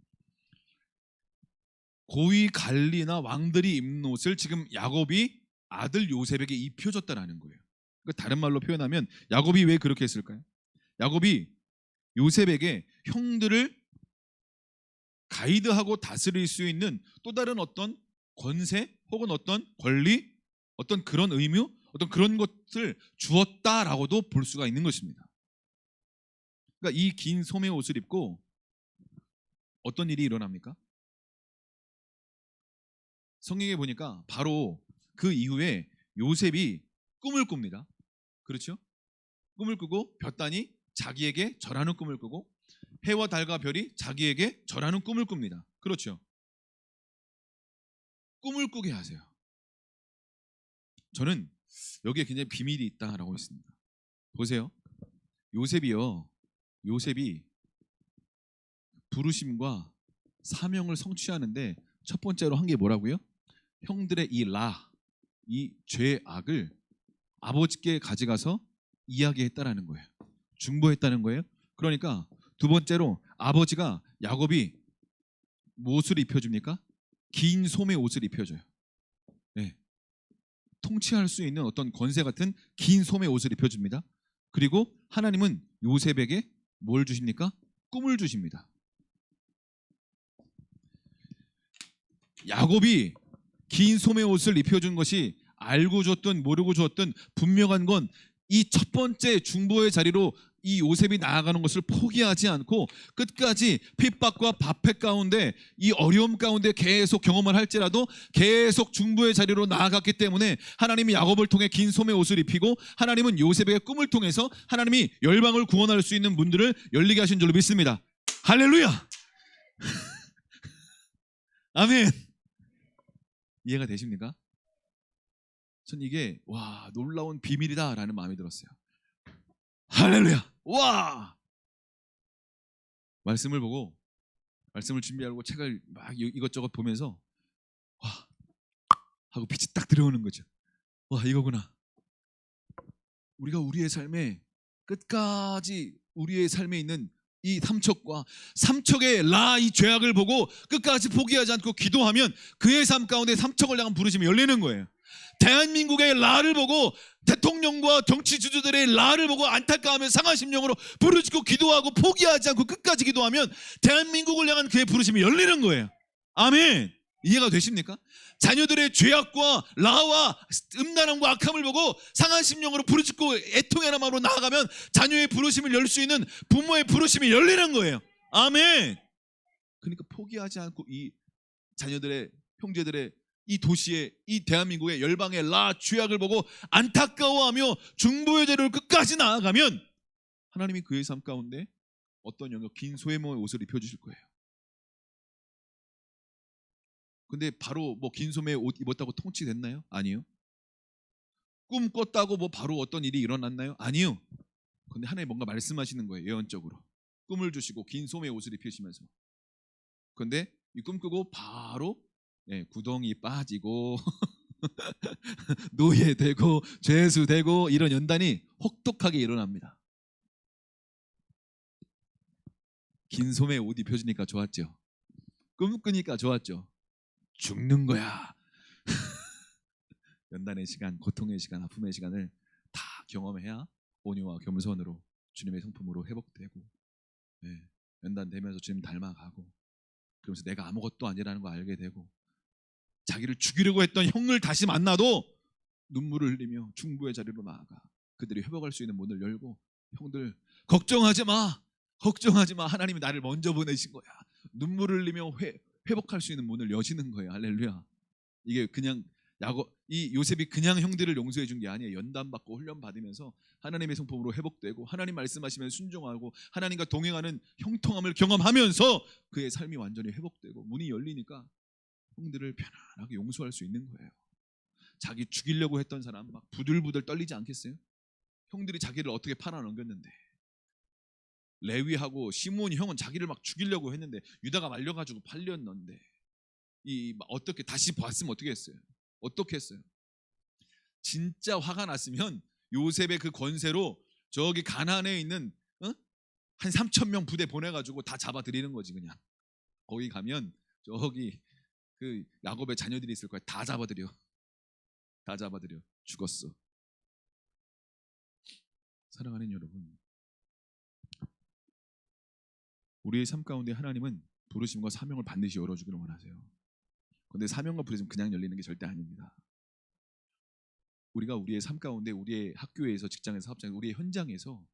[SPEAKER 1] 고위 관리나 왕들이 입는 옷을 지금 야곱이 아들 요셉에게 입혀줬다라는 거예요. 그러니까 다른 말로 표현하면 야곱이 왜 그렇게 했을까요? 야곱이 요셉에게 형들을 가이드하고 다스릴 수 있는 또 다른 어떤 권세 혹은 어떤 권리, 어떤 그런 의무, 어떤 그런 것을 주었다라고도 볼 수가 있는 것입니다. 그러니까 이 긴 소매 옷을 입고 어떤 일이 일어납니까? 성경에 보니까 바로 그 이후에 요셉이 꿈을 꿉니다. 그렇죠? 꿈을 꾸고 볕단이 자기에게 절하는 꿈을 꾸고 해와 달과 별이 자기에게 절하는 꿈을 꿉니다. 그렇죠? 꿈을 꾸게 하세요. 저는 여기에 굉장히 비밀이 있다라고 했습니다. 보세요. 요셉이 부르심과 사명을 성취하는데 첫 번째로 한 게 뭐라고요? 형들의 이 죄악을 아버지께 가져가서 이야기했다라는 거예요. 중보했다는 거예요. 그러니까 두 번째로 아버지가 야곱이 무엇을 입혀줍니까? 긴 소매 옷을 입혀줘요. 네. 통치할 수 있는 어떤 권세 같은 긴 소매 옷을 입혀줍니다. 그리고 하나님은 요셉에게 뭘 주십니까? 꿈을 주십니다. 야곱이 긴 소매 옷을 입혀준 것이 알고 줬든 모르고 줬든 분명한 건 이 첫 번째 중보의 자리로 이 요셉이 나아가는 것을 포기하지 않고 끝까지 핍박과 박해 가운데 이 어려움 가운데 계속 경험을 할지라도 계속 중보의 자리로 나아갔기 때문에 하나님이 야곱을 통해 긴 소매 옷을 입히고 하나님은 요셉의 꿈을 통해서 하나님이 열방을 구원할 수 있는 문들을 열리게 하신 줄로 믿습니다. 할렐루야. 아멘. 이해가 되십니까? 전 이게 와 놀라운 비밀이다라는 마음이 들었어요. 할렐루야. 와. 말씀을 준비하고 책을 막 이것저것 보면서 와 하고 빛이 딱 들어오는 거죠. 와 이거구나. 우리가 우리의 삶에 끝까지 우리의 삶에 있는 이 삼척의 이 죄악을 보고 끝까지 포기하지 않고 기도하면 그의 삶 가운데 삼척을 향한 부르심이 열리는 거예요. 대한민국의 라를 보고 대통령과 정치 주주들의 라를 보고 안타까워하며 상한 심령으로 부르짖고 기도하고 포기하지 않고 끝까지 기도하면 대한민국을 향한 그의 부르심이 열리는 거예요. 아멘. 이해가 되십니까? 자녀들의 죄악과 라와 음란함과 악함을 보고 상한 심령으로 부르짖고 애통의 마음으로 나아가면 자녀의 부르심을 열 수 있는 부모의 부르심이 열리는 거예요. 아멘. 그러니까 포기하지 않고 이 자녀들의 형제들의 이 도시의 이 대한민국의 열방의 죄악을 보고 안타까워하며 중보의 자리로 끝까지 나아가면 하나님이 그의 삶 가운데 어떤 영역 긴 소매의 옷을 입혀주실 거예요. 근데 바로 뭐 긴 소매 옷 입었다고 통치됐나요? 아니요. 꿈 꿨다고 뭐 바로 어떤 일이 일어났나요? 아니요. 근데 하나님 뭔가 말씀하시는 거예요. 예언적으로 꿈을 주시고 긴 소매 옷을 입히시면서. 근데 이 꿈 꾸고 바로 구덩이 빠지고 노예되고 죄수되고 이런 연단이 혹독하게 일어납니다. 긴 소매 옷 입혀주니까 좋았죠. 꿈 꾸니까 좋았죠. 죽는 거야. 연단의 시간, 고통의 시간, 아픔의 시간을 다 경험해야 온유와 겸손으로 주님의 성품으로 회복되고 연단되면서 주님 닮아가고, 그러면서 내가 아무것도 아니라는 거 알게 되고, 자기를 죽이려고 했던 형을 다시 만나도 눈물을 흘리며 중보의 자리로 나아가 그들이 회복할 수 있는 문을 열고, 형들 걱정하지 마, 걱정하지 마, 하나님이 나를 먼저 보내신 거야. 눈물을 흘리며 회복할 수 있는 문을 여시는 거예요. 할렐루야. 이게 그냥 이 요셉이 그냥 형들을 용서해 준 게 아니에요. 연단받고 훈련 받으면서 하나님의 성품으로 회복되고, 하나님 말씀하시면 순종하고, 하나님과 동행하는 형통함을 경험하면서 그의 삶이 완전히 회복되고 문이 열리니까 형들을 편안하게 용서할 수 있는 거예요. 자기 죽이려고 했던 사람 막 부들부들 떨리지 않겠어요? 형들이 자기를 어떻게 팔아넘겼는데, 레위하고 시몬 형은 자기를 막 죽이려고 했는데 유다가 말려가지고 팔렸는데, 어떻게 다시 봤으면 어떻게 했어요? 어떻게 했어요? 진짜 화가 났으면 요셉의 그 권세로 저기 가나안에 있는 한 3,000명 부대 보내가지고 다 잡아들이는 거지. 그냥 거기 가면 저기 그 야곱의 자녀들이 있을 거야. 다 잡아들여. 다 잡아들여. 죽었어. 사랑하는 여러분, 우리의 삶 가운데 하나님은 부르심과 사명을 반드시 열어주기를 원하세요. 그런데 사명과 부르심 그냥 열리는 게 절대 아닙니다. 우리가 우리의 삶 가운데, 우리의 학교에서, 직장에서, 사업장에서, 우리의 현장에서,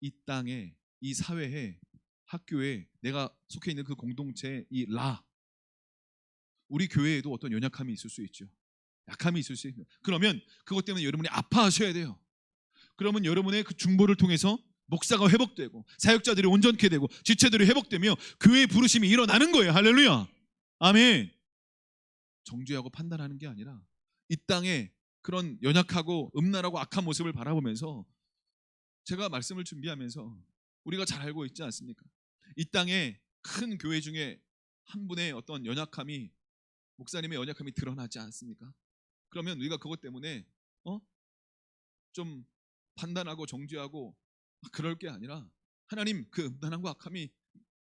[SPEAKER 1] 이 땅에, 이 사회에, 학교에, 내가 속해 있는 그 공동체, 우리 교회에도 어떤 연약함이 있을 수 있죠. 약함이 있을 수 있는. 그러면 그것 때문에 여러분이 아파하셔야 돼요. 그러면 여러분의 그 중보를 통해서 목사가 회복되고, 사역자들이 온전케 되고, 지체들이 회복되며 교회의 부르심이 일어나는 거예요. 할렐루야. 아멘. 정죄하고 판단하는 게 아니라 이 땅에 그런 연약하고 음란하고 악한 모습을 바라보면서, 제가 말씀을 준비하면서 우리가 잘 알고 있지 않습니까? 이 땅에 큰 교회 중에 한 분의 어떤 연약함이, 목사님의 연약함이 드러나지 않습니까? 그러면 우리가 그것 때문에 좀 판단하고 정죄하고 그럴 게 아니라, 하나님, 그 음란함과 악함이,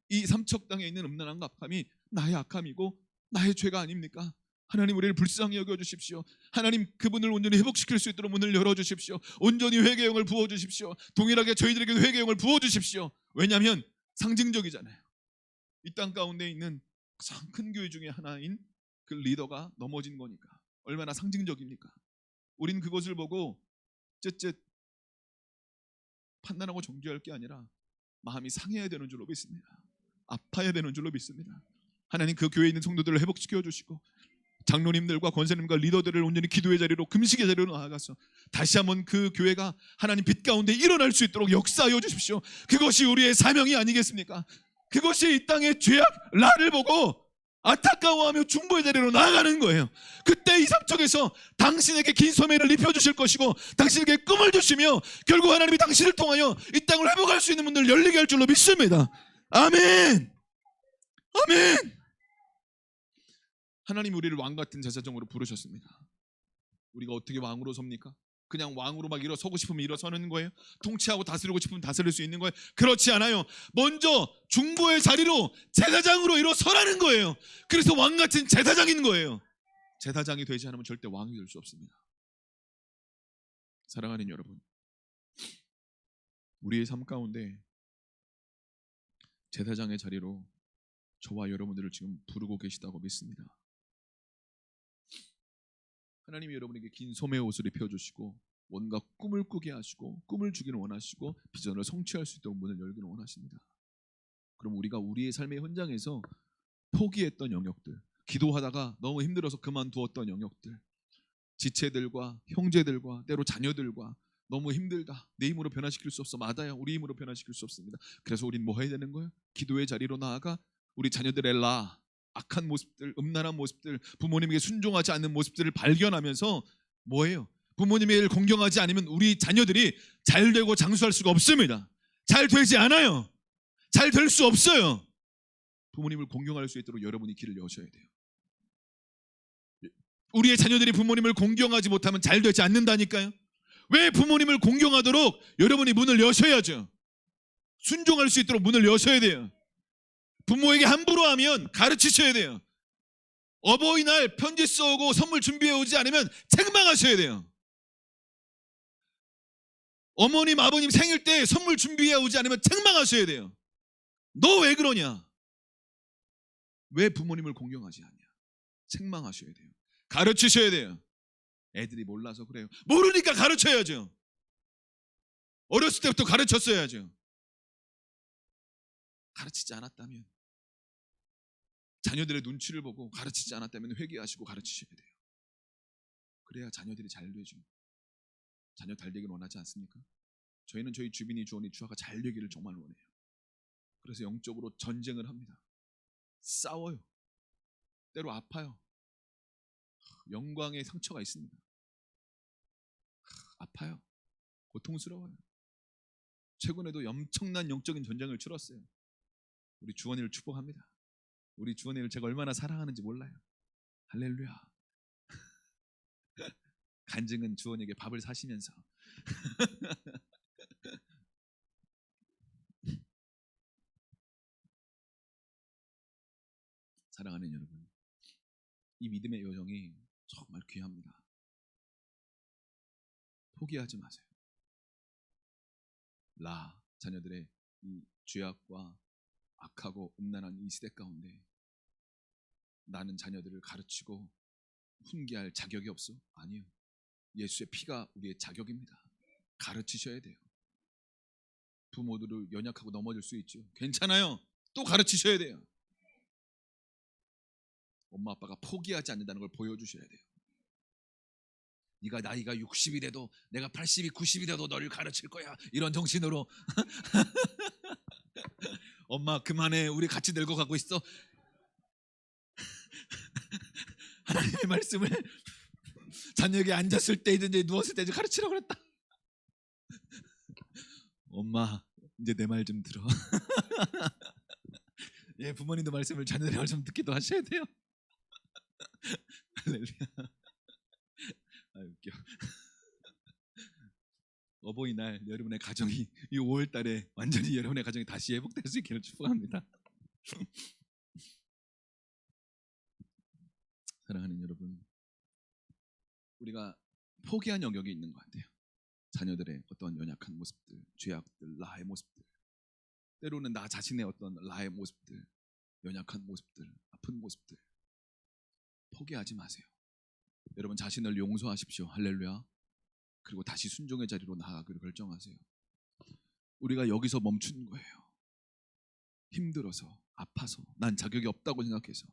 [SPEAKER 1] 이 삼척 땅에 있는 음란함과 악함이 나의 악함이고 나의 죄가 아닙니까? 하나님, 우리를 불쌍히 여겨주십시오. 하나님, 그분을 온전히 회복시킬 수 있도록 문을 열어주십시오. 온전히 회개의 영을 부어주십시오. 동일하게 저희들에게도 회개의 영을 부어주십시오. 왜냐하면 상징적이잖아요. 이 땅 가운데 있는 가장 큰 교회 중에 하나인 그 리더가 넘어진 거니까 얼마나 상징적입니까? 우린 그것을 보고 쯧쯧 판단하고 정죄할 게 아니라 마음이 상해야 되는 줄로 믿습니다. 아파야 되는 줄로 믿습니다. 하나님, 그 교회에 있는 성도들을 회복시켜 주시고, 장로님들과 권사님과 리더들을 온전히 기도의 자리로, 금식의 자리로 나아가서 다시 한번 그 교회가 하나님 빛 가운데 일어날 수 있도록 역사하여 주십시오. 그것이 우리의 사명이 아니겠습니까? 그것이 이 땅의 죄악 라를 보고 안타까워하며 중보의 자리로 나아가는 거예요. 그때 이 삼척에서 당신에게 긴 소매를 입혀주실 것이고, 당신에게 꿈을 주시며, 결국 하나님이 당신을 통하여 이 땅을 회복할 수 있는 문을 열리게 할 줄로 믿습니다. 아멘. 아멘. 하나님 우리를 왕같은 제사장으로 부르셨습니다. 우리가 어떻게 왕으로 섭니까? 그냥 왕으로 막 일어서고 싶으면 일어서는 거예요? 통치하고 다스리고 싶으면 다스릴 수 있는 거예요? 그렇지 않아요. 먼저 중보의 자리로 제사장으로 일어서라는 거예요. 그래서 왕같은 제사장인 거예요. 제사장이 되지 않으면 절대 왕이 될 수 없습니다. 사랑하는 여러분, 우리의 삶 가운데 제사장의 자리로 저와 여러분들을 지금 부르고 계시다고 믿습니다. 하나님이 여러분에게 긴 소매 옷을 입혀주시고, 뭔가 꿈을 꾸게 하시고, 꿈을 주기를 원하시고, 비전을 성취할 수 있도록 문을 열기를 원하십니다. 그럼 우리가 우리의 삶의 현장에서 포기했던 영역들, 기도하다가 너무 힘들어서 그만두었던 영역들, 지체들과 형제들과 때로 자녀들과 너무 힘들다, 내 힘으로 변화시킬 수 없어, 맞아요, 우리 힘으로 변화시킬 수 없습니다. 그래서 우린 뭐 해야 되는 거예요? 기도의 자리로 나아가 우리 자녀들의 악한 모습들, 음란한 모습들, 부모님에게 순종하지 않는 모습들을 발견하면서 뭐예요? 부모님을 공경하지 않으면 우리 자녀들이 잘 되고 장수할 수가 없습니다. 잘 되지 않아요. 잘 될 수 없어요. 부모님을 공경할 수 있도록 여러분이 길을 여셔야 돼요. 우리의 자녀들이 부모님을 공경하지 못하면 잘 되지 않는다니까요. 왜? 부모님을 공경하도록 여러분이 문을 여셔야죠. 순종할 수 있도록 문을 여셔야 돼요. 부모에게 함부로 하면 가르치셔야 돼요. 어버이날 편지 써오고 선물 준비해 오지 않으면 책망하셔야 돼요. 어머님, 아버님 생일 때 선물 준비해 오지 않으면 책망하셔야 돼요. 너 왜 그러냐? 왜 부모님을 공경하지 않냐? 책망하셔야 돼요. 가르치셔야 돼요. 애들이 몰라서 그래요. 모르니까 가르쳐야죠. 어렸을 때부터 가르쳤어야죠. 가르치지 않았다면, 자녀들의 눈치를 보고 가르치지 않았다면 회개하시고 가르치셔야 돼요. 그래야 자녀들이 잘 되죠. 자녀 잘 되길 원하지 않습니까? 저희는 저희 주빈이, 주원이, 주아가 잘 되기를 정말 원해요. 그래서 영적으로 전쟁을 합니다. 싸워요. 때로 아파요. 영광의 상처가 있습니다. 아파요. 고통스러워요. 최근에도 엄청난 영적인 전쟁을 치렀어요. 우리 주원이를 축복합니다. 우리 주원이를 제가 얼마나 사랑하는지 몰라요. 할렐루야. 간증은 주원에게 밥을 사시면서 사랑하는 여러분, 이 믿음의 여정이 정말 귀합니다. 포기하지 마세요. 자녀들의 이 죄악과 악하고 음란한 이 시대 가운데 나는 자녀들을 가르치고 훈계할 자격이 없어? 아니요. 예수의 피가 우리의 자격입니다. 가르치셔야 돼요. 부모들을 연약하고 넘어질 수 있죠. 괜찮아요. 또 가르치셔야 돼요. 엄마 아빠가 포기하지 않는다는 걸 보여주셔야 돼요. 네가 나이가 60이 돼도 내가 80이 90이 돼도 너를 가르칠 거야. 이런 정신으로 엄마 그만해. 우리 같이 늙어가고 있어. 하나님의 말씀을 자녀에게 앉았을 때든지 누웠을 때든지 가르치라고 그랬다. 엄마 이제 내 말 좀 들어. 예, 부모님도 말씀을 자녀들의 말 좀 듣기도 하셔야 돼요. 할렐루야. 아 웃겨. 어버이날 여러분의 가정이 이 5월달에 완전히 여러분의 가정이 다시 회복될 수 있기를 축복합니다. 사랑하는 여러분, 우리가 포기한 영역이 있는 것 같아요. 자녀들의 어떤 연약한 모습들, 죄악들, 라의 모습들, 때로는 나 자신의 어떤 라의 모습들, 연약한 모습들, 아픈 모습들, 포기하지 마세요. 여러분 자신을 용서하십시오. 할렐루야. 그리고 다시 순종의 자리로 나아가기를 결정하세요. 우리가 여기서 멈춘 거예요. 힘들어서, 아파서, 난 자격이 없다고 생각해서.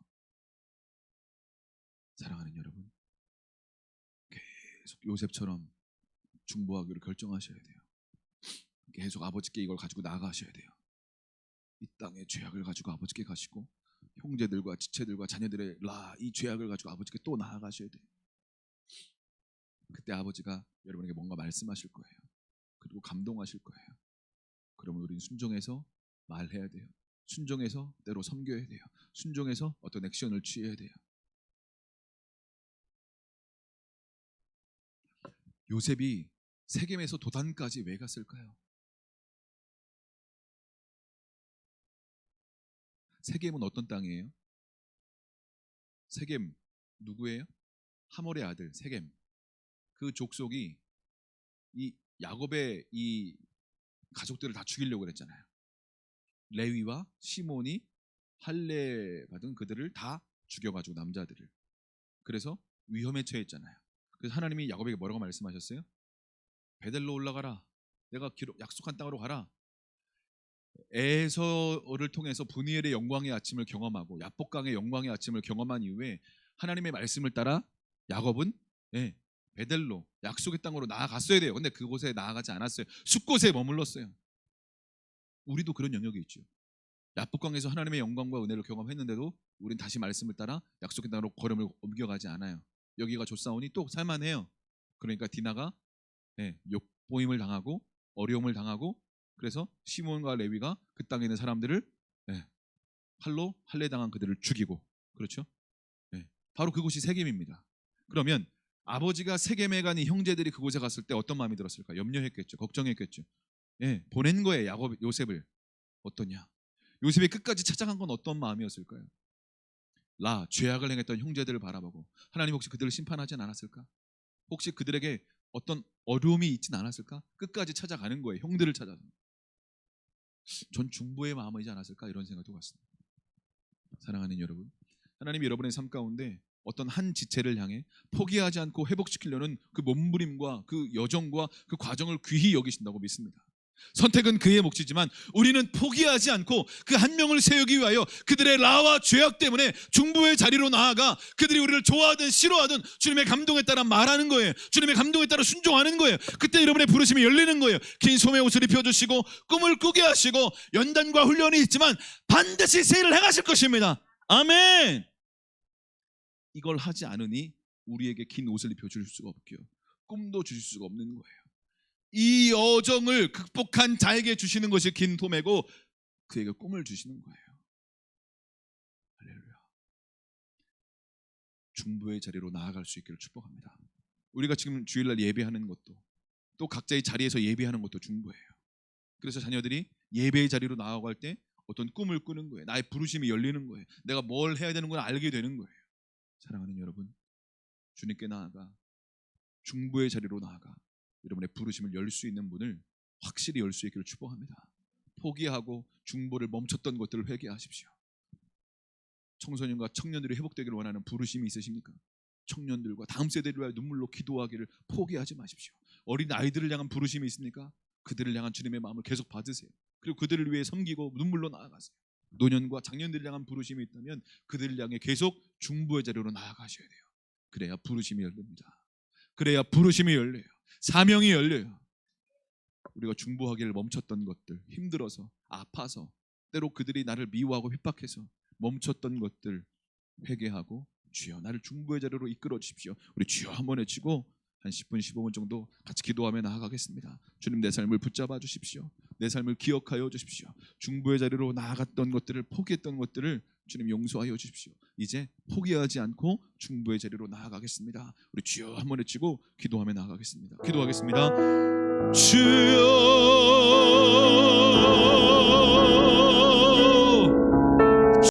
[SPEAKER 1] 사랑하는 여러분, 계속 요셉처럼 중보하기를 결정하셔야 돼요. 계속 아버지께 이걸 가지고 나아가셔야 돼요. 이 땅의 죄악을 가지고 아버지께 가시고 형제들과 지체들과 자녀들의 이 죄악을 가지고 아버지께 또 나아가셔야 돼요. 그때 아버지가 여러분에게 뭔가 말씀하실 거예요. 그리고 감동하실 거예요. 그러면 우리는 순종해서 말해야 돼요. 순종해서 때로 섬겨야 돼요. 순종해서 어떤 액션을 취해야 돼요. 요셉이 세겜에서 도단까지 왜 갔을까요? 세겜은 어떤 땅이에요? 세겜 누구예요? 하몰의 아들 세겜. 그 족속이 이 야곱의 이 가족들을 다 죽이려고 그랬잖아요. 레위와 시몬이 할례 받은 그들을 다 죽여가지고 남자들을. 그래서 위험에 처했잖아요. 그래서 하나님이 야곱에게 뭐라고 말씀하셨어요? 베델로 올라가라. 내가 약속한 땅으로 가라. 에서를 통해서 브니엘의 영광의 아침을 경험하고 야복강의 영광의 아침을 경험한 이후에 하나님의 말씀을 따라 야곱은 베델로 약속의 땅으로 나아갔어야 돼요. 근데 그곳에 나아가지 않았어요. 숲곳에 머물렀어요. 우리도 그런 영역이 있죠. 야복강에서 하나님의 영광과 은혜를 경험했는데도 우린 다시 말씀을 따라 약속의 땅으로 걸음을 옮겨가지 않아요. 여기가 좋사오니 또 살만해요. 그러니까 디나가 욕보임을 당하고 어려움을 당하고 그래서 시몬과 레위가 그 땅에 있는 사람들을 칼로 할례당한 그들을 죽이고 그렇죠? 바로 그곳이 세겜입니다. 그러면 아버지가 세겜에 가니 형제들이 그곳에 갔을 때 어떤 마음이 들었을까? 염려했겠죠. 걱정했겠죠. 보낸 거예요. 야곱 요셉을. 어떠냐? 요셉이 끝까지 찾아간 건 어떤 마음이었을까요? 죄악을 행했던 형제들을 바라보고 하나님 혹시 그들을 심판하진 않았을까? 혹시 그들에게 어떤 어려움이 있진 않았을까? 끝까지 찾아가는 거예요. 형들을 찾아서. 전 중보의 마음이지 않았을까 이런 생각도 같습니다. 사랑하는 여러분, 하나님이 여러분의 삶 가운데 어떤 한 지체를 향해 포기하지 않고 회복시키려는 그 몸부림과 그 여정과 그 과정을 귀히 여기신다고 믿습니다. 선택은 그의 몫이지만 우리는 포기하지 않고 그 한 명을 세우기 위하여 그들의 라와 죄악 때문에 중보의 자리로 나아가 그들이 우리를 좋아하든 싫어하든 주님의 감동에 따라 말하는 거예요. 주님의 감동에 따라 순종하는 거예요. 그때 여러분의 부르심이 열리는 거예요. 긴 소매 옷을 입혀주시고 꿈을 꾸게 하시고 연단과 훈련이 있지만 반드시 새 일을 행하실 것입니다. 아멘. 이걸 하지 않으니 우리에게 긴 옷을 입혀줄 수가 없고요, 꿈도 주실 수가 없는 거예요. 이 여정을 극복한 자에게 주시는 것이 긴 소매고 그에게 꿈을 주시는 거예요. 할렐루야. 중보의 자리로 나아갈 수 있기를 축복합니다. 우리가 지금 주일날 예배하는 것도 또 각자의 자리에서 예배하는 것도 중보예요. 그래서 자녀들이 예배의 자리로 나아갈 때 어떤 꿈을 꾸는 거예요. 나의 부르심이 열리는 거예요. 내가 뭘 해야 되는 걸 알게 되는 거예요. 사랑하는 여러분, 주님께 나아가 중보의 자리로 나아가 여러분의 부르심을 열 수 있는 문을 확실히 열 수 있기를 축복합니다. 포기하고 중보를 멈췄던 것들을 회개하십시오. 청소년과 청년들이 회복되기를 원하는 부르심이 있으십니까? 청년들과 다음 세대를 위하여 눈물로 기도하기를 포기하지 마십시오. 어린 아이들을 향한 부르심이 있습니까? 그들을 향한 주님의 마음을 계속 받으세요. 그리고 그들을 위해 섬기고 눈물로 나아가세요. 노년과 장년들을 향한 부르심이 있다면 그들을 향해 계속 중보의 자리로 나아가셔야 돼요. 그래야 부르심이 열립니다. 그래야 부르심이 열려요. 사명이 열려요. 우리가 중보하기를 멈췄던 것들, 힘들어서 아파서 때로 그들이 나를 미워하고 핍박해서 멈췄던 것들 회개하고 주여 나를 중보의 자리로 이끌어 주십시오. 우리 주여 한번 외치고 한 10분 15분 정도 같이 기도하며 나아가겠습니다. 주님, 내 삶을 붙잡아 주십시오. 내 삶을 기억하여 주십시오. 중보의 자리로 나아갔던 것들을, 포기했던 것들을 주님 용서하여 주십시오. 이제 포기하지 않고 중보의 자리로 나아가겠습니다. 우리 주여 한번 외치고 기도하며 나아가겠습니다. 기도하겠습니다. 주여